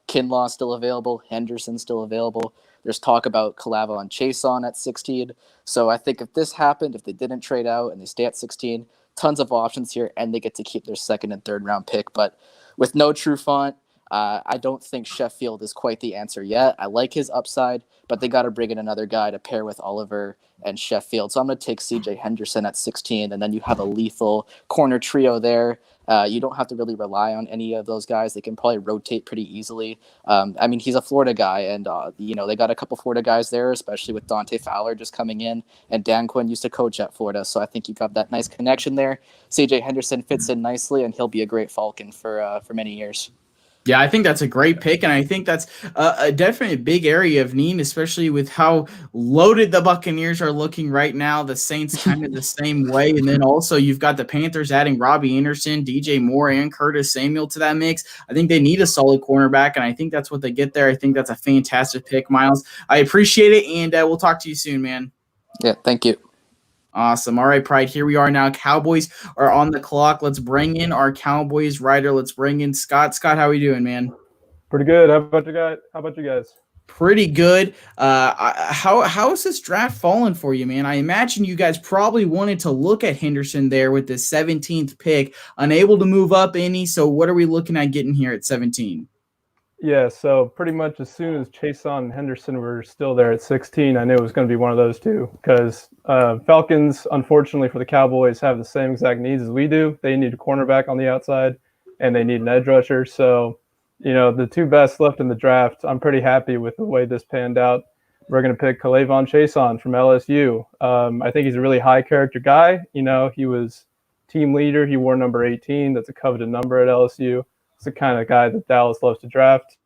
Kinlaw's still available. Henderson's still available. There's talk about Calavo and Chason at 16. So I think if this happened, if they didn't trade out and they stay at 16, tons of options here, and they get to keep their second and third round pick. But with no Trufant, I don't think Sheffield is quite the answer yet. I like his upside, but they got to bring in another guy to pair with Oliver and Sheffield. So I'm going to take CJ Henderson at 16, and then you have a lethal corner trio there. You don't have to really rely on any of those guys. They can probably rotate pretty easily. I mean, he's a Florida guy, and they got a couple Florida guys there, especially with Dante Fowler just coming in, and Dan Quinn used to coach at Florida, so I think you got that nice connection there. CJ Henderson fits in nicely, and he'll be a great Falcon for many years. Yeah, I think that's a great pick, and I think that's definitely a big area of need, especially with how loaded the Buccaneers are looking right now. The Saints kind of the same way, and then also you've got the Panthers adding Robbie Anderson, DJ Moore, and Curtis Samuel to that mix. I think they need a solid cornerback, and I think that's what they get there. I think that's a fantastic pick, Miles. I appreciate it, and we'll talk to you soon, man. Yeah, thank you. Awesome. All right, Pride, here we are now. Cowboys are on the clock. Let's bring in our Cowboys writer. Let's bring in Scott. Scott, how are we doing, man? Pretty good. How about you guys? Pretty good. How is this draft falling for you, man? I imagine you guys probably wanted to look at Henderson there with the 17th pick, unable to move up any. So what are we looking at getting here at 17? Yeah, so pretty much as soon as Chason and Henderson were still there at 16, I knew it was going to be one of those two, because Falcons, unfortunately for the Cowboys, have the same exact needs as we do. They need a cornerback on the outside, and they need an edge rusher. So, the two best left in the draft, I'm pretty happy with the way this panned out. We're going to pick Kalavon Chason from LSU. I think he's a really high-character guy. He was team leader. He wore number 18. That's a coveted number at LSU. It's the kind of guy that Dallas loves to draft.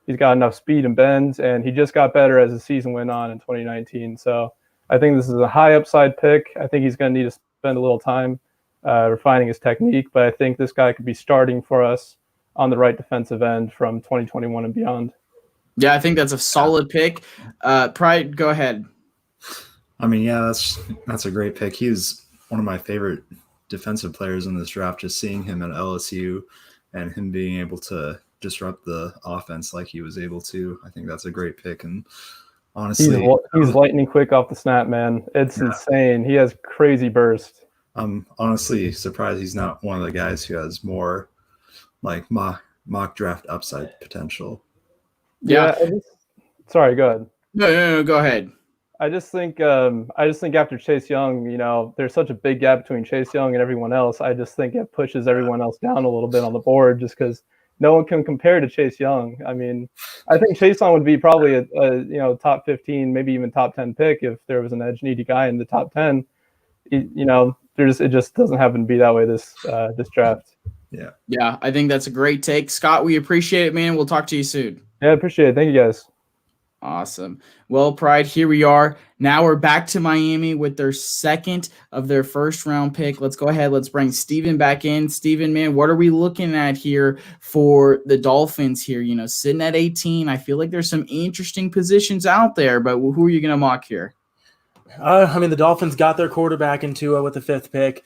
He's got enough speed and bends, and he just got better as the season went on in 2019. So I think this is a high upside pick. I think he's going to need to spend a little time refining his technique, but I think this guy could be starting for us on the right defensive end from 2021 and beyond. Yeah, I think that's a solid pick. Pride, go ahead. I mean, yeah, that's a great pick. He's one of my favorite defensive players in this draft, just seeing him at LSU and him being able to disrupt the offense like he was able to. I think that's a great pick. And honestly, he's lightning quick off the snap, man. It's insane. He has crazy burst. I'm honestly surprised he's not one of the guys who has more like mock draft upside potential. Yeah. Sorry, go ahead. No, go ahead. I just think after Chase Young, there's such a big gap between Chase Young and everyone else. I just think it pushes everyone else down a little bit on the board, just because no one can compare to Chase Young. I mean, I think Chase Young would be probably a top 15, maybe even top 10 pick if there was an edge needy guy in the top 10. It just doesn't happen to be that way this draft. Yeah, I think that's a great take, Scott. We appreciate it, man. We'll talk to you soon. Yeah, I appreciate it. Thank you, guys. Awesome. Well, Pride, here we are. Now we're back to Miami with their second of their first round pick. Let's go ahead. Let's bring Steven back in. Steven, man, what are we looking at here for the Dolphins here? Sitting at 18, I feel like there's some interesting positions out there, but who are you going to mock here? The Dolphins got their quarterback in Tua with the 5th pick.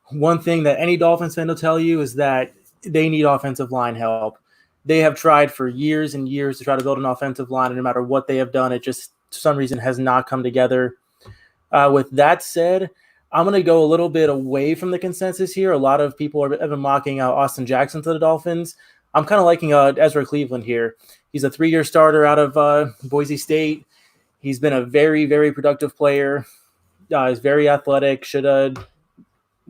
One thing that any Dolphins fan will tell you is that they need offensive line help. They have tried for years and years to try to build an offensive line, and no matter what they have done, it just, for some reason, has not come together. With that said, I'm going to go a little bit away from the consensus here. A lot of people have been mocking Austin Jackson to the Dolphins. I'm kind of liking Ezra Cleveland here. He's a 3-year starter out of Boise State. He's been a very, very productive player. He's very athletic. Should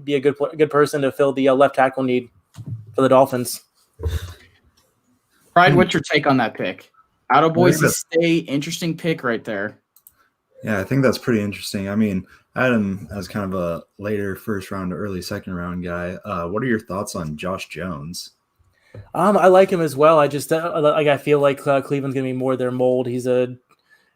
be a good person to fill the left tackle need for the Dolphins. Pride, what's your take on that pick? Out of Boise State, interesting pick right there. Yeah, I think that's pretty interesting. I mean, I had him as kind of a later first round, early second round guy. What are your thoughts on Josh Jones? I like him as well. I just I feel like Cleveland's gonna be more their mold. He's a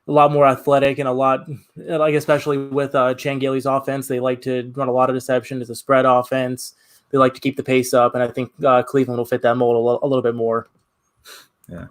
lot more athletic and a lot like especially with Chan Gailey's offense, they like to run a lot of deception. It's a spread offense. They like to keep the pace up, and I think Cleveland will fit that mold a little bit more. Yeah.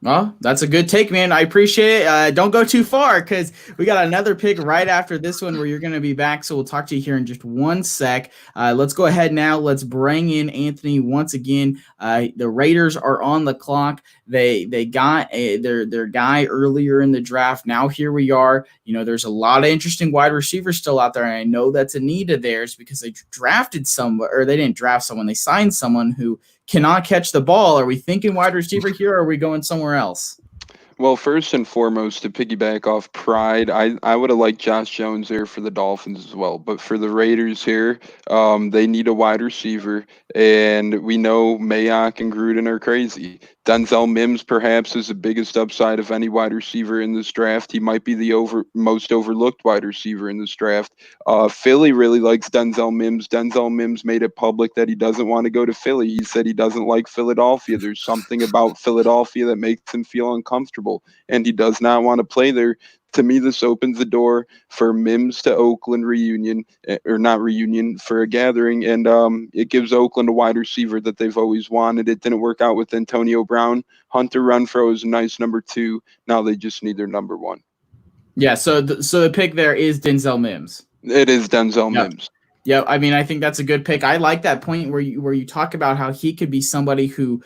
Well, that's a good take, man. I appreciate it. Don't go too far because we got another pick right after this one where you're going to be back. So we'll talk to you here in just one sec. Let's go ahead now. Let's bring in Anthony once again. The Raiders are on the clock. They got their guy earlier in the draft. Now here we are. You know, there's a lot of interesting wide receivers still out there. And I know that's a need of theirs because they drafted someone, or they didn't draft someone. They signed someone who cannot catch the ball. Are we thinking wide receiver here, or are we going somewhere else? Well, first and foremost, to piggyback off Pride, I would have liked Josh Jones there for the Dolphins as well. But for the Raiders here, they need a wide receiver, and we know Mayock and Gruden are crazy. Denzel Mims perhaps is the biggest upside of any wide receiver in this draft. He might be the most overlooked wide receiver in this draft. Philly really likes Denzel Mims. Denzel Mims made it public that he doesn't want to go to Philly. He said he doesn't like Philadelphia. There's something about Philadelphia that makes him feel uncomfortable, and he does not want to play there. To me, this opens the door for Mims to Oakland reunion, or not reunion, for a gathering, and it gives Oakland a wide receiver that they've always wanted. It didn't work out with Antonio Brown. Hunter Renfrow is a nice number 2. Now they just need their number 1. Yeah, so the pick there is Denzel Mims. It is Denzel Mims. Yeah, I mean, I think that's a good pick. I like that point where you talk about how he could be somebody who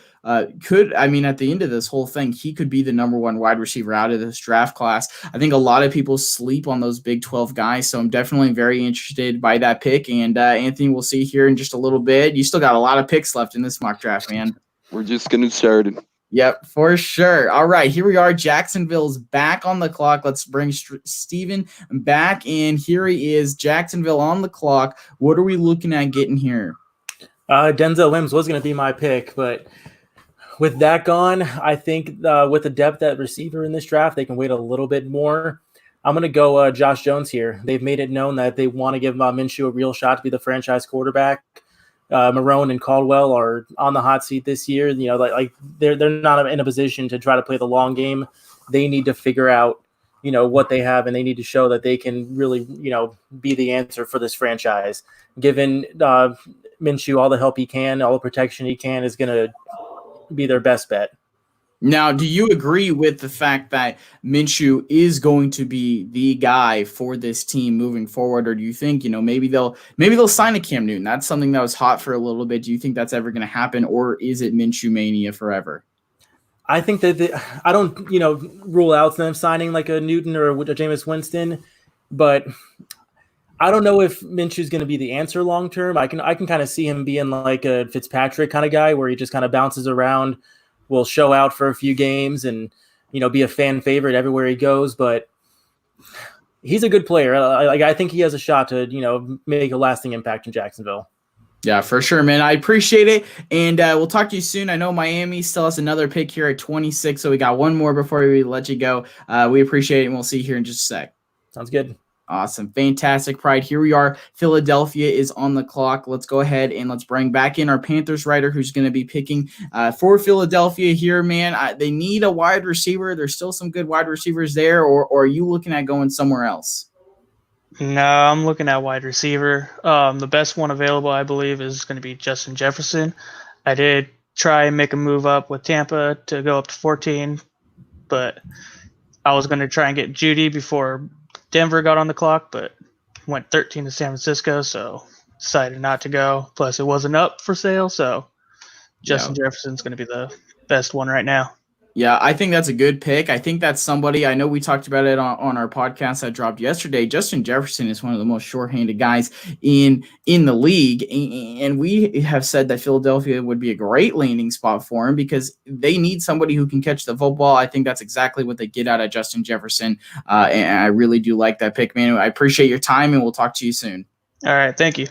could, I mean, at the end of this whole thing, he could be the number 1 wide receiver out of this draft class. I think a lot of people sleep on those Big 12 guys, so I'm definitely very interested by that pick. And Anthony, we'll see here in just a little bit. You still got a lot of picks left in this mock draft, man. We're just getting started. Yep, for sure. All right, here we are. Jacksonville's back on the clock. Let's bring Steven back in. Here he is, Jacksonville on the clock. What are we looking at getting here? Denzel Mims was going to be my pick, but with that gone, I think with the depth at receiver in this draft, they can wait a little bit more. I'm going to go Josh Jones here. They've made it known that they want to give Minshew a real shot to be the franchise quarterback. Marone and Caldwell are on the hot seat this year. You know, like they're not in a position to try to play the long game. They need to figure out, you know, what they have, and they need to show that they can really, you know, be the answer for this franchise. Given Minshew all the help he can, all the protection he can, is going to be their best bet. Now, do you agree with the fact that Minshew is going to be the guy for this team moving forward, or do you think, you know, maybe they'll sign a Cam Newton? That's something that was hot for a little bit. Do you think that's ever going to happen, or is it Minshew mania forever? I think that I don't, you know, rule out them signing like a Newton or a Jameis Winston, but I don't know if Minshew's going to be the answer long term. I can kind of see him being like a Fitzpatrick kind of guy where he just kind of bounces around, will show out for a few games, and, you know, be a fan favorite everywhere he goes. But he's a good player. I think he has a shot to, you know, make a lasting impact in Jacksonville. Yeah, for sure, man. I appreciate it, and we'll talk to you soon. I know Miami still has another pick here at 26, so we got one more before we let you go. We appreciate it, and we'll see you here in just a sec. Sounds good. Awesome. Fantastic, Pride. Here we are. Philadelphia is on the clock. Let's go ahead and let's bring back in our Panthers writer who's going to be picking for Philadelphia here, man. They need a wide receiver. There's still some good wide receivers there, or are you looking at going somewhere else? No, I'm looking at wide receiver. The best one available, I believe, is going to be Justin Jefferson. I did try and make a move up with Tampa to go up to 14, but I was going to try and get Judy before Denver got on the clock, but went 13 to San Francisco, so decided not to go. Plus, it wasn't up for sale, so Justin Jefferson's going to be the best one right now. Yeah, I think that's a good pick. I think that's somebody, I know we talked about it on our podcast that dropped yesterday. Justin Jefferson is one of the most short-handed guys in the league, and we have said that Philadelphia would be a great landing spot for him because they need somebody who can catch the football. I think that's exactly what they get out of Justin Jefferson, and I really do like that pick, man. I appreciate your time, and we'll talk to you soon. All right, thank you.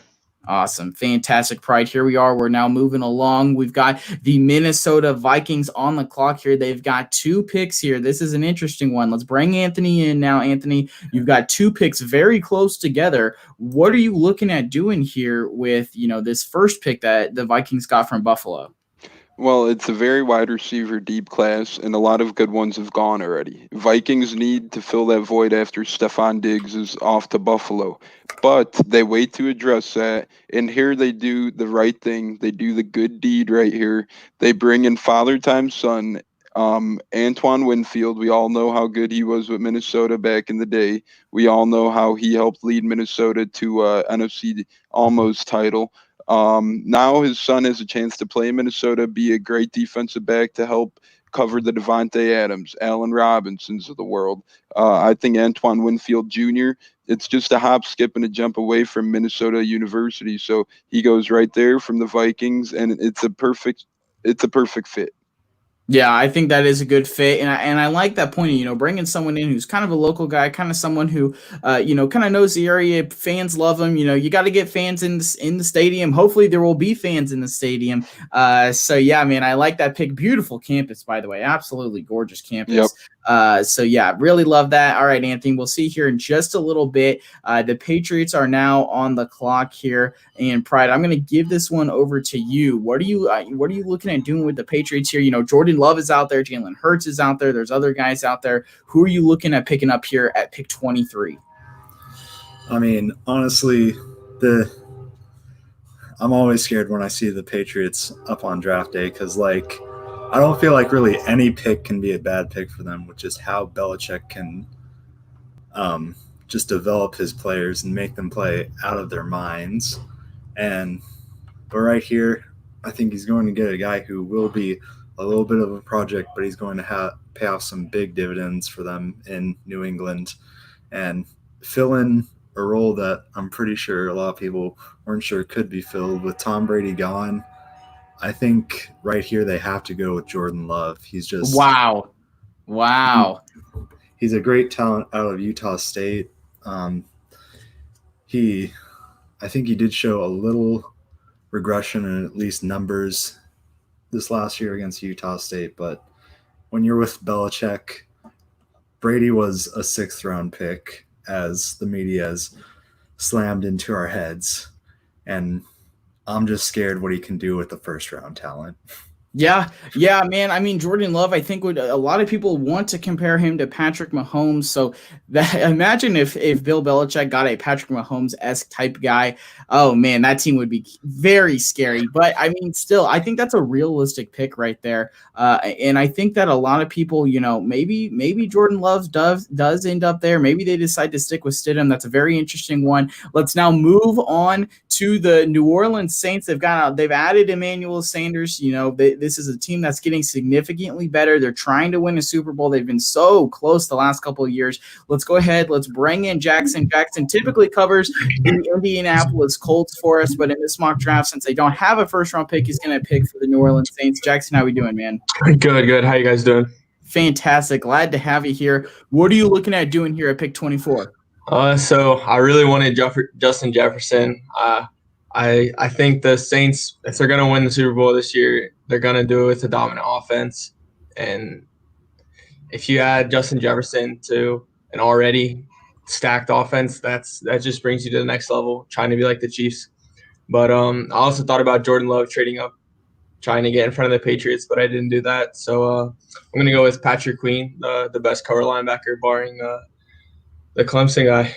Awesome. Fantastic, Pride. Here we are. We're now moving along. We've got the Minnesota Vikings on the clock here. They've got 2 picks here. This is an interesting one. Let's bring Anthony in now. Anthony, you've got 2 picks very close together. What are you looking at doing here with, this first pick that the Vikings got from Buffalo? Well, it's a very wide receiver deep class, and a lot of good ones have gone already. Vikings need to fill that void after Stephon Diggs is off to Buffalo. But they wait to address that, and here they do the right thing. They do the good deed right here. They bring in Father Time Son, Antoine Winfield. We all know how good he was with Minnesota back in the day. We all know how he helped lead Minnesota to NFC almost title. Now his son has a chance to play in Minnesota, be a great defensive back to help cover the Devontae Adams, Allen Robinsons of the world. I think Antoine Winfield Jr., it's just a hop, skip, and a jump away from Minnesota University. So he goes right there from the Vikings, and it's a perfect fit. Yeah, I think that is a good fit, and I like that point. Bringing someone in who's kind of a local guy, kind of someone who, kind of knows the area. Fans love him. You got to get fans in the stadium. Hopefully, there will be fans in the stadium. So yeah, man, I like that pick. Beautiful campus, by the way, absolutely gorgeous campus. Yep. So yeah, really love that. All right, Anthony, we'll see here in just a little bit. The Patriots are now on the clock here, and Pride, I'm going to give this one over to you. What are you looking at doing with the Patriots here? Jordan Love is out there, Jalen Hurts is out there. There's other guys out there. Who are you looking at picking up here at pick 23? I mean, honestly, I'm always scared when I see the Patriots up on draft day because, I don't feel like really any pick can be a bad pick for them, which is how Belichick can just develop his players and make them play out of their minds. But right here, I think he's going to get a guy who will be a little bit of a project, but he's going to pay off some big dividends for them in New England and fill in a role that I'm pretty sure a lot of people weren't sure could be filled with Tom Brady gone. I think right here they have to go with Jordan Love. He's just wow. He's a great talent out of Utah State. I think he did show a little regression in at least numbers this last year against Utah State, but when you're with Belichick, Brady was a 6th round pick, as the media has slammed into our heads, and I'm just scared what he can do with the 1st round talent. Yeah, man. I mean, Jordan Love, I think a lot of people want to compare him to Patrick Mahomes. So imagine if Bill Belichick got a Patrick Mahomes-esque type guy. Oh man, that team would be very scary. But I mean, still, I think that's a realistic pick right there. And I think that a lot of people, maybe Jordan Love does end up there. Maybe they decide to stick with Stidham. That's a very interesting one. Let's now move on to the New Orleans Saints. They've added Emmanuel Sanders. This is a team that's getting significantly better. They're trying to win a Super Bowl. They've been so close the last couple of years. Let's go ahead. Let's bring in Jackson. Jackson typically covers the Indianapolis Colts for us, but in this mock draft, since they don't have a 1st round pick, he's going to pick for the New Orleans Saints. Jackson, how we doing, man? Good. How you guys doing? Fantastic. Glad to have you here. What are you looking at doing here at pick 24? So I really wanted Justin Jefferson. I think the Saints, if they're going to win the Super Bowl this year, they're going to do it with a dominant offense. And if you add Justin Jefferson to an already stacked offense, that just brings you to the next level, trying to be like the Chiefs. But I also thought about Jordan Love trading up, trying to get in front of the Patriots, but I didn't do that. So I'm going to go with Patrick Queen, the best cover linebacker, barring the Clemson guy.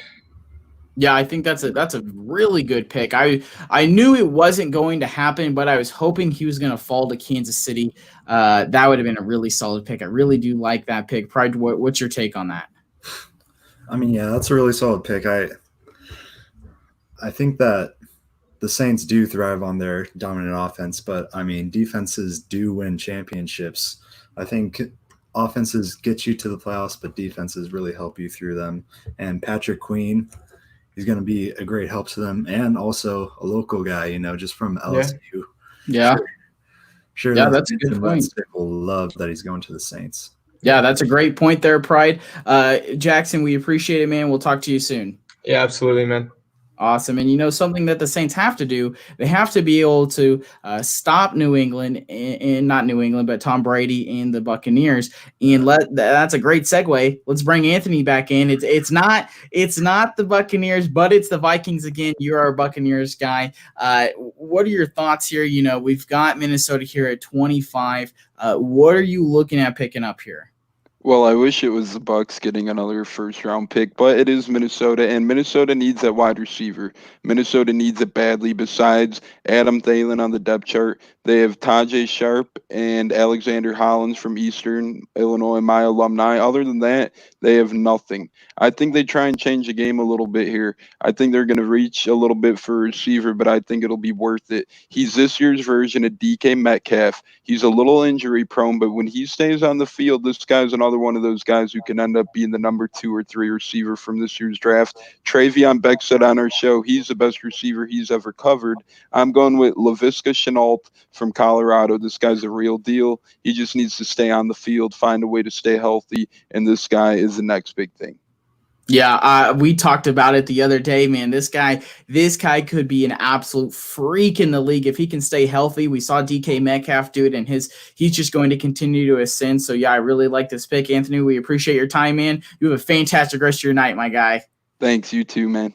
Yeah, I think that's a really good pick. I knew it wasn't going to happen, but I was hoping he was going to fall to Kansas City. That would have been a really solid pick. I really do like that pick. Pride, what's your take on that? I mean, yeah, that's a really solid pick. I think that the Saints do thrive on their dominant offense, but I mean, defenses do win championships. I think offenses get you to the playoffs, but defenses really help you through them. And Patrick Queen, he's going to be a great help to them, and also a local guy, just from LSU. Yeah. Sure. Yeah, that's a good point. People love that he's going to the Saints. Yeah, that's a great point there, Pride. Jackson, we appreciate it, man. We'll talk to you soon. Yeah, absolutely, man. Awesome. And something that the Saints have to do, they have to be able to stop New England and not New England, but Tom Brady and the Buccaneers. And that's a great segue. Let's bring Anthony back in. It's not the Buccaneers, but it's the Vikings again. You're our Buccaneers guy. What are your thoughts here? We've got Minnesota here at 25. What are you looking at picking up here? Well, I wish it was the Bucks getting another first round pick, but it is Minnesota, and Minnesota needs that wide receiver. Minnesota needs it badly. Besides Adam Thielen on the depth chart, they have Tajay Sharp and Alexander Hollins from Eastern Illinois, my alumni. Other than that, they have nothing. I think they try and change the game a little bit here. I think they're going to reach a little bit for a receiver, but I think it'll be worth it. He's this year's version of DK Metcalf. He's a little injury prone, but when he stays on the field, this guy's another one of those guys who can end up being the number 2 or 3 receiver from this year's draft. Travion Beck said on our show he's the best receiver he's ever covered. I'm going with Laviska Shenault from Colorado. This guy's a real deal. He just needs to stay on the field, find a way to stay healthy, and this guy is the next big thing. Yeah, we talked about it the other day, man. This guy could be an absolute freak in the league if he can stay healthy. We saw DK Metcalf do it, and he's just going to continue to ascend. So yeah, I really like this pick, Anthony. We appreciate your time, man. You have a fantastic rest of your night, my guy. Thanks, you too, man.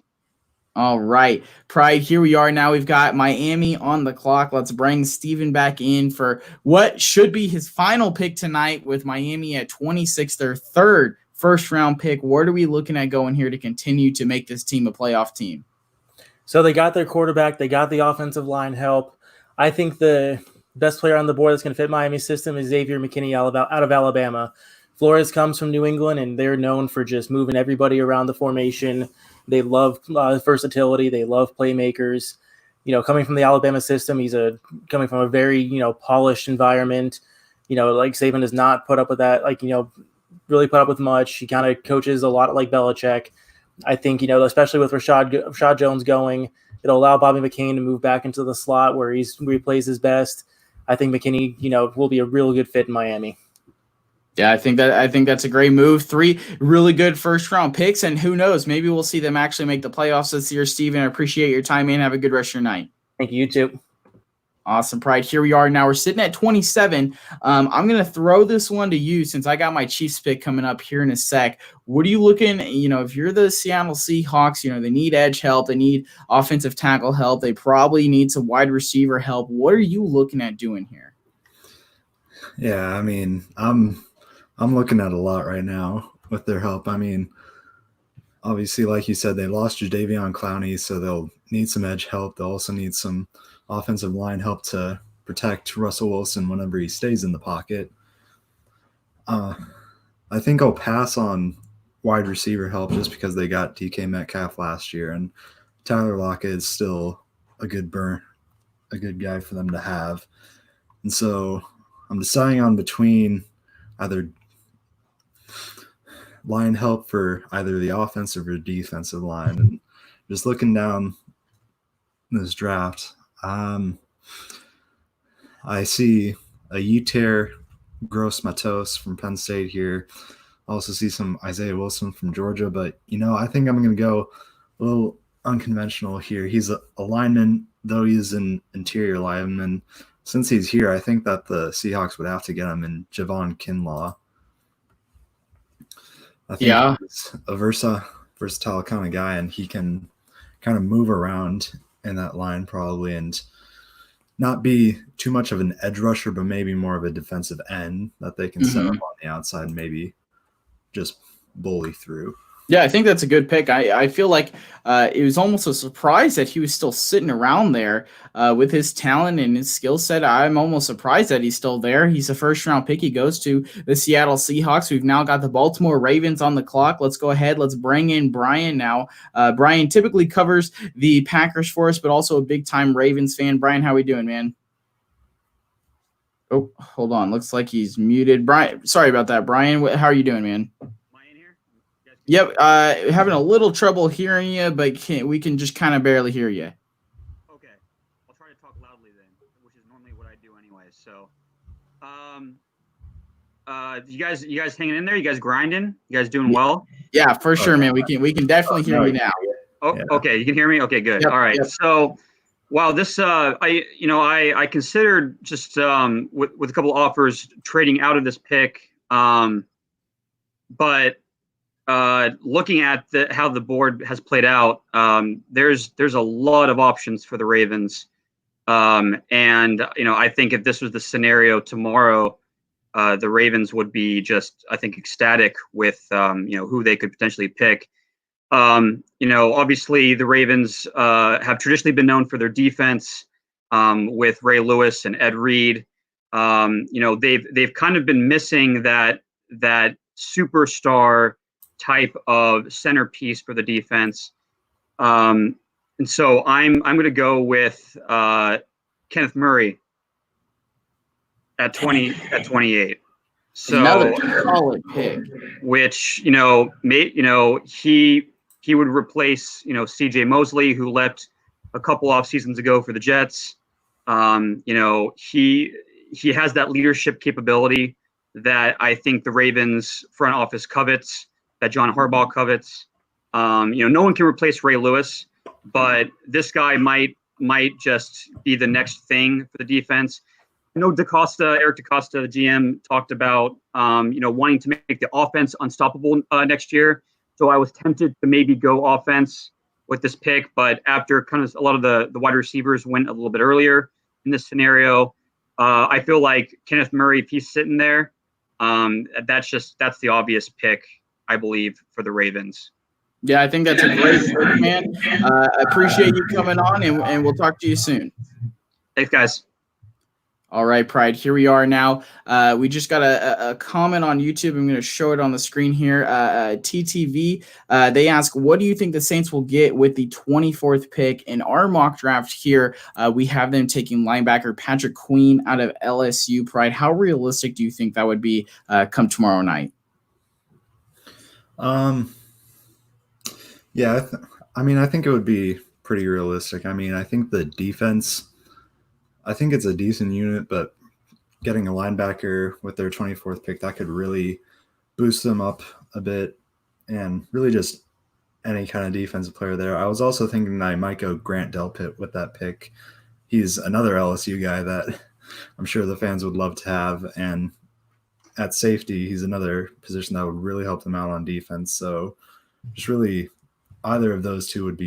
All right, Pride, here we are now. We've got Miami on the clock. Let's bring Steven back in for what should be his final pick tonight with Miami at 26, their third first-round pick. What are we looking at going here to continue to make this team a playoff team? So they got their quarterback. They got the offensive line help. I think the best player on the board that's going to fit Miami's system is Xavier McKinney out of Alabama. Flores comes from New England, and they're known for just moving everybody around the formation. They love versatility. They love playmakers. Coming from the Alabama system, he's coming from a very, polished environment. Like Saban does not put up with that, really put up with much. He kind of coaches a lot like Belichick. I think, especially with Rashad Jones going, it'll allow Bobby McCain to move back into the slot where he plays his best. I think McKinney, will be a real good fit in Miami. Yeah, I think that's a great move. 3 really good first-round picks, and who knows, maybe we'll see them actually make the playoffs this year. Steven, I appreciate your time, man. Have a good rest of your night. Thank you, you too. Awesome, Pride. Here we are now. We're sitting at 27. I'm going to throw this one to you since I got my Chiefs pick coming up here in a sec. What are you looking, if you're the Seattle Seahawks, they need edge help. They need offensive tackle help. They probably need some wide receiver help. What are you looking at doing here? Yeah, I mean, I'm looking at a lot right now with their help. I mean, obviously, like you said, they lost Jadeveon Clowney, so they'll need some edge help. They'll also need some offensive line help to protect Russell Wilson whenever he stays in the pocket. I think I'll pass on wide receiver help just because they got DK Metcalf last year, and Tyler Lockett is still a good guy for them to have. And so I'm deciding on between either line help for either the offensive or defensive line. And just looking down this draft, I see a Yetur Gross-Matos from Penn State here. I also see some Isaiah Wilson from Georgia, but I think I'm going to go a little unconventional here. He's a lineman, though he's an interior lineman. Since he's here, I think that the Seahawks would have to get him in Javon Kinlaw. I think he's a versatile kind of guy, and he can kind of move around in that line probably and not be too much of an edge rusher, but maybe more of a defensive end that they can set up on the outside and maybe just bully through. Yeah, I think that's a good pick. I feel like it was almost a surprise that he was still sitting around there with his talent and his skill set. I'm almost surprised that he's still there. He's a first-round pick. He goes to the Seattle Seahawks. We've now got the Baltimore Ravens on the clock. Let's go ahead. Let's bring in Brian now. Brian typically covers the Packers for us, but also a big-time Ravens fan. Brian, how we doing, man? Oh, hold on. Looks like he's muted. Brian, sorry about that, Brian. How are you doing, man? Yep, having a little trouble hearing you, but we can just kind of barely hear you. Okay, I'll try to talk loudly then, which is normally what I do anyway. So, you guys hanging in there? You guys grinding? You guys doing well? Yeah, for sure, man. We can definitely hear you now. Oh, Yeah. okay. You can hear me? Okay, good. Yep, All right. yep. So, wow, this I considered just with a couple offers trading out of this pick, but looking at how the board has played out, there's a lot of options for the Ravens, and I think if this was the scenario tomorrow, the Ravens would be just, I think, ecstatic with who they could potentially pick. Obviously the Ravens have traditionally been known for their defense, with Ray Lewis and Ed Reed. They've kind of been missing that superstar type of centerpiece for the defense. And so I'm going to go with Kenneth Murray at 28. So Another solid pick. which he would replace C.J. Mosley, who left a couple off seasons ago for the Jets. He has that leadership capability that I think the Ravens front office covets, that John Harbaugh covets. No one can replace Ray Lewis, but this guy might just be the next thing for the defense. I know Eric DaCosta, the GM, talked about wanting to make the offense unstoppable next year. So I was tempted to maybe go offense with this pick, but after kind of a lot of the wide receivers went a little bit earlier in this scenario, I feel like Kenneth Murray, if he's sitting there, that's the obvious pick, I believe, for the Ravens. Yeah, I think that's a great pick, man. I appreciate you coming on, and we'll talk to you soon. Thanks, guys. All right, Pride, here we are now. We just got a comment on YouTube. I'm going to show it on the screen here. TTV, they ask, what do you think the Saints will get with the 24th pick? In our mock draft here, we have them taking linebacker Patrick Queen out of LSU. Pride, how realistic do you think that would be come tomorrow night? Yeah, I think it would be pretty realistic. I think the defense, I think it's a decent unit, but getting a linebacker with their 24th pick, that could really boost them up a bit, and really just any kind of defensive player there. I was also thinking that I might go Grant Delpit with that pick. He's another LSU guy that I'm sure the fans would love to have, and at safety, he's another position that would really help them out on defense. So just really either of those two would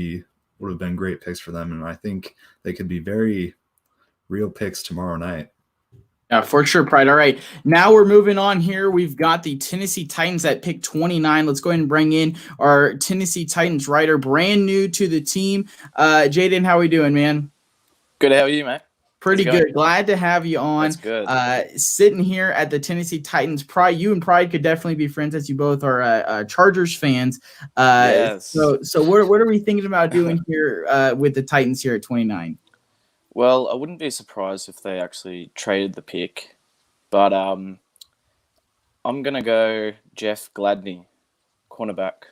have been great picks for them, and I think they could be very real picks tomorrow night. Yeah, for sure, Pride. All right, now we're moving on here. We've got the Tennessee Titans at pick 29. Let's go ahead and bring in our Tennessee Titans writer, brand new to the team. Jaden, how are we doing, man? Good. How are you, mate? Pretty good. Glad to have you on. That's good. Sitting here at the Tennessee Titans. Pride, you and Pride could definitely be friends, as you both are Chargers fans. Yes. So what are we thinking about doing here with the Titans here at 29? Well, I wouldn't be surprised if they actually traded the pick, but I'm gonna go Jeff Gladney, cornerback.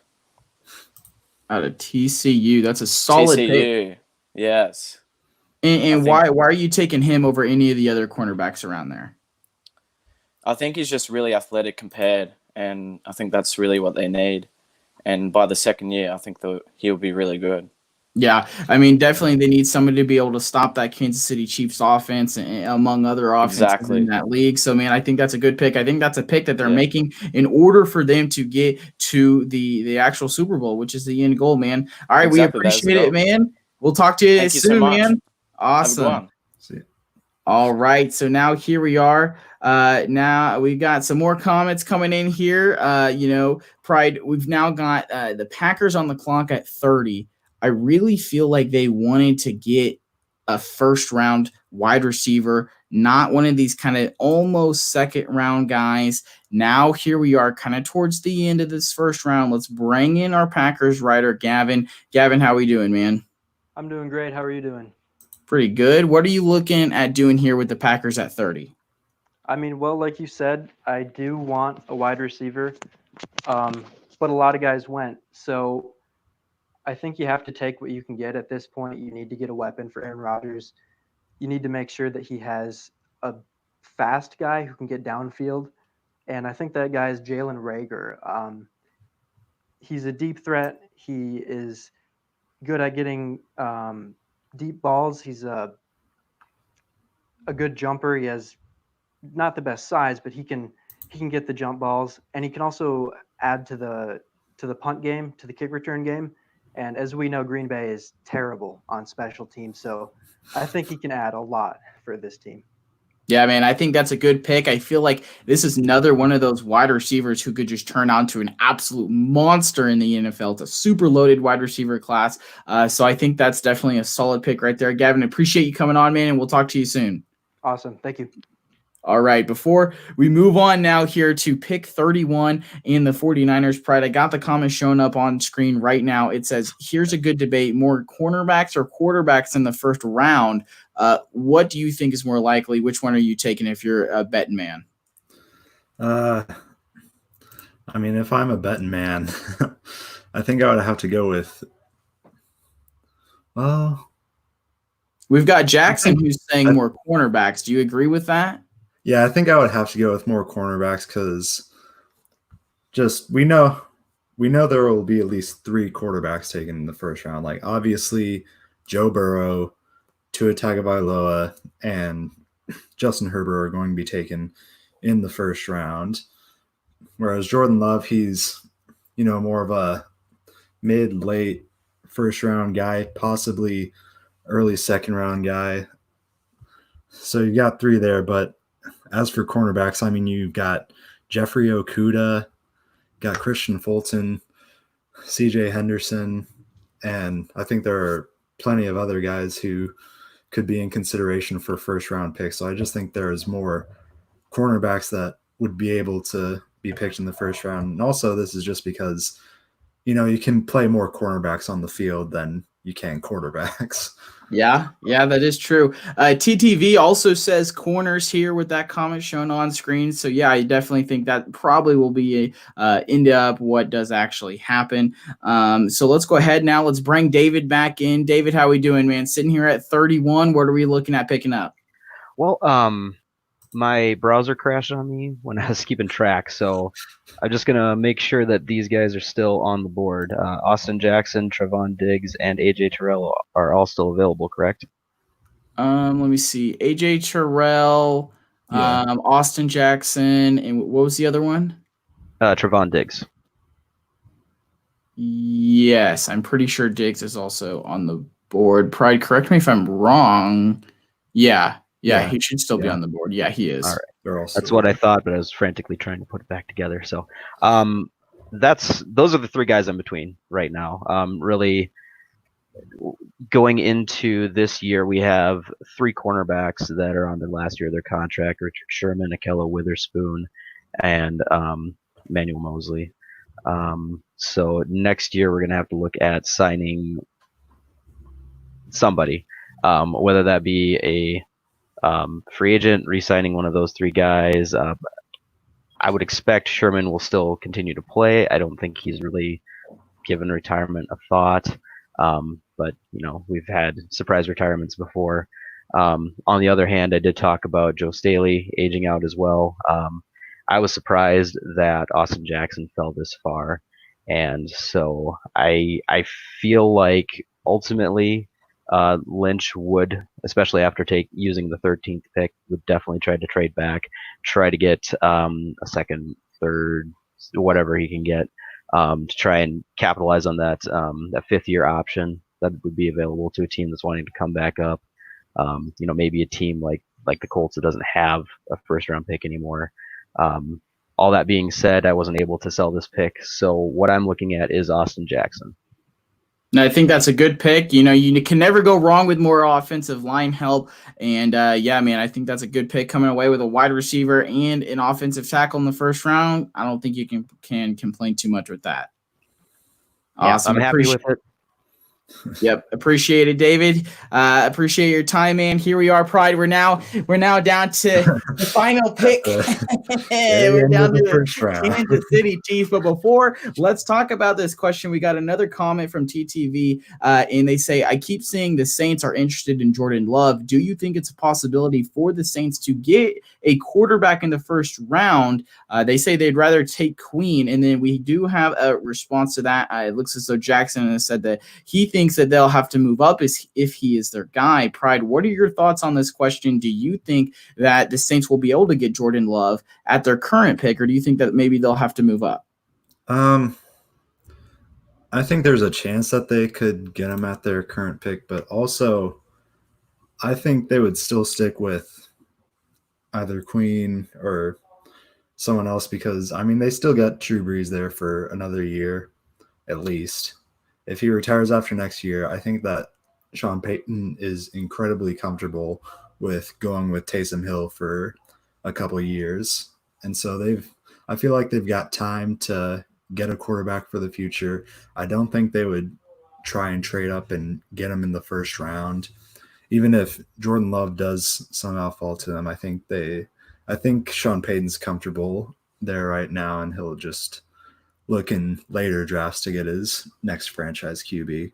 Out of TCU. That's a solid TCU, pick. Yes. And why are you taking him over any of the other cornerbacks around there? I think he's just really athletic compared, and I think that's really what they need. And by the second year, I think he'll be really good. Yeah, definitely they need somebody to be able to stop that Kansas City Chiefs offense, among other offenses in that league. So, man, I think that's a good pick. I think that's a pick that they're making in order for them to get to the actual Super Bowl, which is the end goal, man. All right, we appreciate it, man. We'll talk to you soon, man. Awesome. See you. All right, so now here we are. Now we got some more comments coming in here. Pride, we've now got the Packers on the clock at 30. I really feel like they wanted to get a first-round wide receiver, not one of these kind of almost second-round guys. Now here we are kind of towards the end of this first round. Let's bring in our Packers writer, Gavin. Gavin, how are we doing, man? I'm doing great. How are you doing? Pretty good. What are you looking at doing here with the Packers at 30? Well, like you said, I do want a wide receiver, but a lot of guys went. So I think you have to take what you can get at this point. You need to get a weapon for Aaron Rodgers. You need to make sure that he has a fast guy who can get downfield. And I think that guy is Jalen Reagor. He's a deep threat. He is good at getting deep balls. He's a good jumper. He has not the best size, but he can get the jump balls, and he can also add to the punt game, to the kick return game. And as we know, Green Bay is terrible on special teams, so I think he can add a lot for this team. Yeah, man, I think that's a good pick. I feel like this is another one of those wide receivers who could just turn out to an absolute monster in the NFL. It's a super loaded wide receiver class. So I think that's definitely a solid pick right there. Gavin, appreciate you coming on, man, and we'll talk to you soon. Awesome. Thank you. All right, before we move on now here to pick 31 in the 49ers Pride, I got the comment showing up on screen right now. It says, here's a good debate, more cornerbacks or quarterbacks in the first round. What do you think is more likely? Which one are you taking if you're a betting man? I mean, if I'm a betting man, I think I would have to go with, well, we've got Jackson who's saying more cornerbacks. Do you agree with that? Yeah, I think I would have to go with more cornerbacks because just we know there will be at least 3 quarterbacks taken in the first round. Like obviously Joe Burrow, Tua Tagovailoa, and Justin Herbert are going to be taken in the first round. Whereas Jordan Love, he's more of a mid-late first round guy, possibly early second round guy. So you got 3 there, but as for cornerbacks, I mean, you've got Jeffrey Okudah, got Christian Fulton, CJ Henderson, and I think there are plenty of other guys who could be in consideration for first round picks. So I just think there's more cornerbacks that would be able to be picked in the first round. And also this is just because, you can play more cornerbacks on the field than you can quarterbacks. Yeah, that is true. TTV also says corners here with that comment shown on screen. So yeah, I definitely think that probably will be end up what does actually happen. So let's go ahead now. Let's bring David back in. David, how we doing, man? Sitting here at 31. What are we looking at picking up? Well, my browser crashed on me when I was keeping track, so I'm just gonna make sure that these guys are still on the board. Austin Jackson, Trevon Diggs, and AJ Terrell are all still available, correct? Let me see. AJ Terrell, Austin Jackson, and what was the other one? Trevon Diggs. Yes, I'm pretty sure Diggs is also on the board. Pride, correct me if I'm wrong. Yeah, he should still be on the board. Yeah, he is. All right. That's what I thought, but I was frantically trying to put it back together. So those are the 3 guys in between right now. Really going into this year, we have 3 cornerbacks that are on their last year of their contract: Richard Sherman, Akello Witherspoon, and Manuel Mosley. So next year we're going to have to look at signing somebody, whether that be a free agent, re-signing one of those 3 guys. I would expect Sherman will still continue to play. I don't think he's really given retirement a thought. But we've had surprise retirements before. On the other hand, I did talk about Joe Staley aging out as well. I was surprised that Austin Jackson fell this far, and so I feel like ultimately Lynch would, especially after using the 13th pick, would definitely try to trade back, try to get a second, third, whatever he can get, to try and capitalize on that 5th-year option that would be available to a team that's wanting to come back up. Maybe a team like the Colts that doesn't have a first-round pick anymore. All that being said, I wasn't able to sell this pick, so what I'm looking at is Austin Jackson. No, I think that's a good pick. You can never go wrong with more offensive line help. And man, I think that's a good pick coming away with a wide receiver and an offensive tackle in the first round. I don't think you can complain too much with that. Awesome. I'm happy with it. Yep, appreciate it, David. Appreciate your time, man. Here we are, Pride. We're now down to the final pick. We're down to the Kansas City Chiefs. But before, let's talk about this question. We got another comment from TTV, and they say, I keep seeing the Saints are interested in Jordan Love. Do you think it's a possibility for the Saints to get a quarterback in the first round? They say they'd rather take Queen. And then we do have a response to that. It looks as though Jackson has said that he thinks thinks that they'll have to move up if he is their guy. Pride, what are your thoughts on this question? Do you think that the Saints will be able to get Jordan Love at their current pick, or do you think that maybe they'll have to move up? I think there's a chance that they could get him at their current pick, but also I think they would still stick with either Queen or someone else because, I mean, they still got Drew Brees there for another year at least. If he retires after next year, I think that Sean Payton is incredibly comfortable with going with Taysom Hill for a couple of years. And so I feel like they've got time to get a quarterback for the future. I don't think they would try and trade up and get him in the first round. Even if Jordan Love does somehow fall to them, I think Sean Payton's comfortable there right now, and he'll just look in later drafts to get his next franchise QB.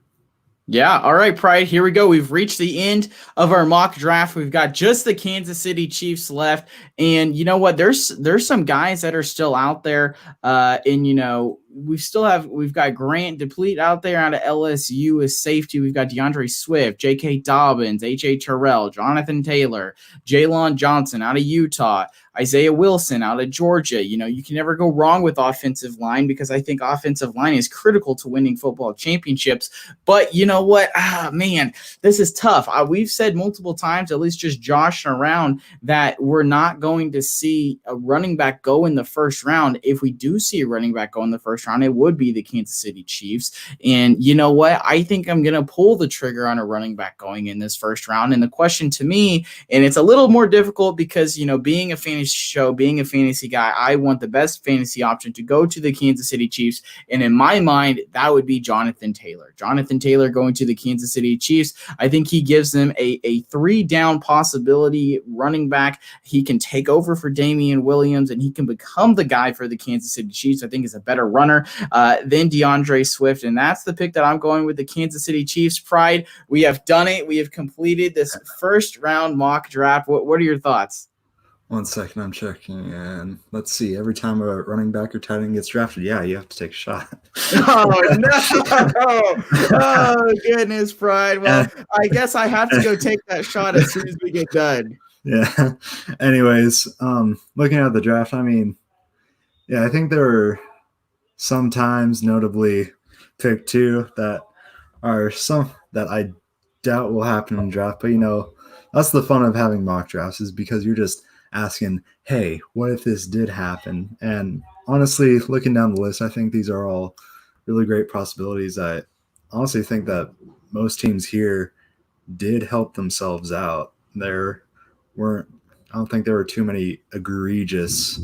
Yeah. All right, Pride. Here we go. We've reached the end of our mock draft. We've got just the Kansas City Chiefs left. And you know what? There's some guys that are still out there. And, you know, we've got Grant Deplete out there out of LSU as safety. We've got DeAndre Swift, J.K. Dobbins, H.A. Terrell, Jonathan Taylor, Jalen Johnson out of Utah, Isaiah Wilson out of Georgia. You know, you can never go wrong with offensive line because I think offensive line is critical to winning football championships. But you know what? Man, this is tough. We've said multiple times, at least just joshing around, that we're not going to see a running back go in the first round. If we do see a running back go in the first round, it would be the Kansas City Chiefs. And you know what? I think I'm going to pull the trigger on a running back going in this first round. And the question to me, and it's a little more difficult because, you know, being a fantasy guy, I want the best fantasy option to go to the Kansas City Chiefs. And in my mind, that would be Jonathan Taylor. Jonathan Taylor going to the Kansas City Chiefs. I think he gives them a 3-down possibility running back. He can take over for Damian Williams and he can become the guy for the Kansas City Chiefs. I think is a better runner than DeAndre Swift. And that's the pick that I'm going with, the Kansas City Chiefs. Pride, we have done it. We have completed this first round mock draft. What are your thoughts? 1 second, I'm checking, and let's see. Every time a running back or tight end gets drafted, yeah, you have to take a shot. Oh, no. Oh, goodness, Pride. Well, I guess I have to go take that shot as soon as we get done. Yeah. Anyways, looking at the draft, I mean, yeah, I think there are some times, notably pick 2, that are some that I doubt will happen in the draft. But, you know, that's the fun of having mock drafts, is because you're just asking, hey, what if this did happen? And honestly, looking down the list, I think these are all really great possibilities. I honestly think that most teams here did help themselves out. I don't think there were too many egregious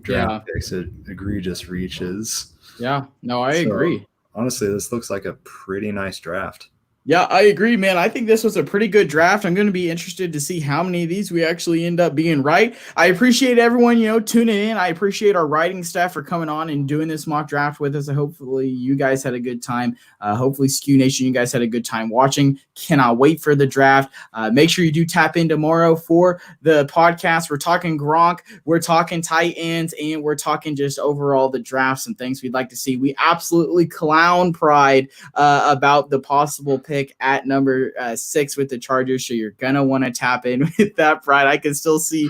draft picks, egregious reaches. Yeah, no, I agree. Honestly, this looks like a pretty nice draft. Yeah, I agree, man. I think this was a pretty good draft. I'm going to be interested to see how many of these we actually end up being right. I appreciate everyone, you know, tuning in. I appreciate our writing staff for coming on and doing this mock draft with us. Hopefully you guys had a good time. Hopefully Skew Nation, you guys had a good time watching. Cannot wait for the draft. Make sure you do tap in tomorrow for the podcast. We're talking Gronk, we're talking tight ends, and we're talking just overall the drafts and things we'd like to see. We absolutely clown Pride about the possible pick at number 6 with the Chargers, so you're gonna want to tap in with that, Pride. I can see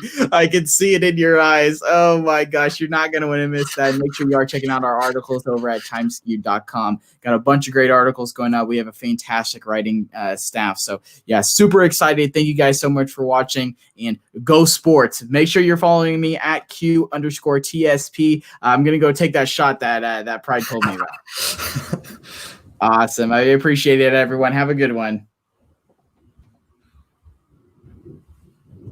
it in your eyes. Oh my gosh, you're not gonna want to miss that. Make sure you are checking out our articles over at timeskewed.com. Got a bunch of great articles going out. We have a fantastic writing staff, so yeah, super excited. Thank you guys so much for watching, and go sports. Make sure you're following me at Q_TSP. I'm gonna go take that shot that Pride told me about. Awesome. I appreciate it, everyone. Have a good one.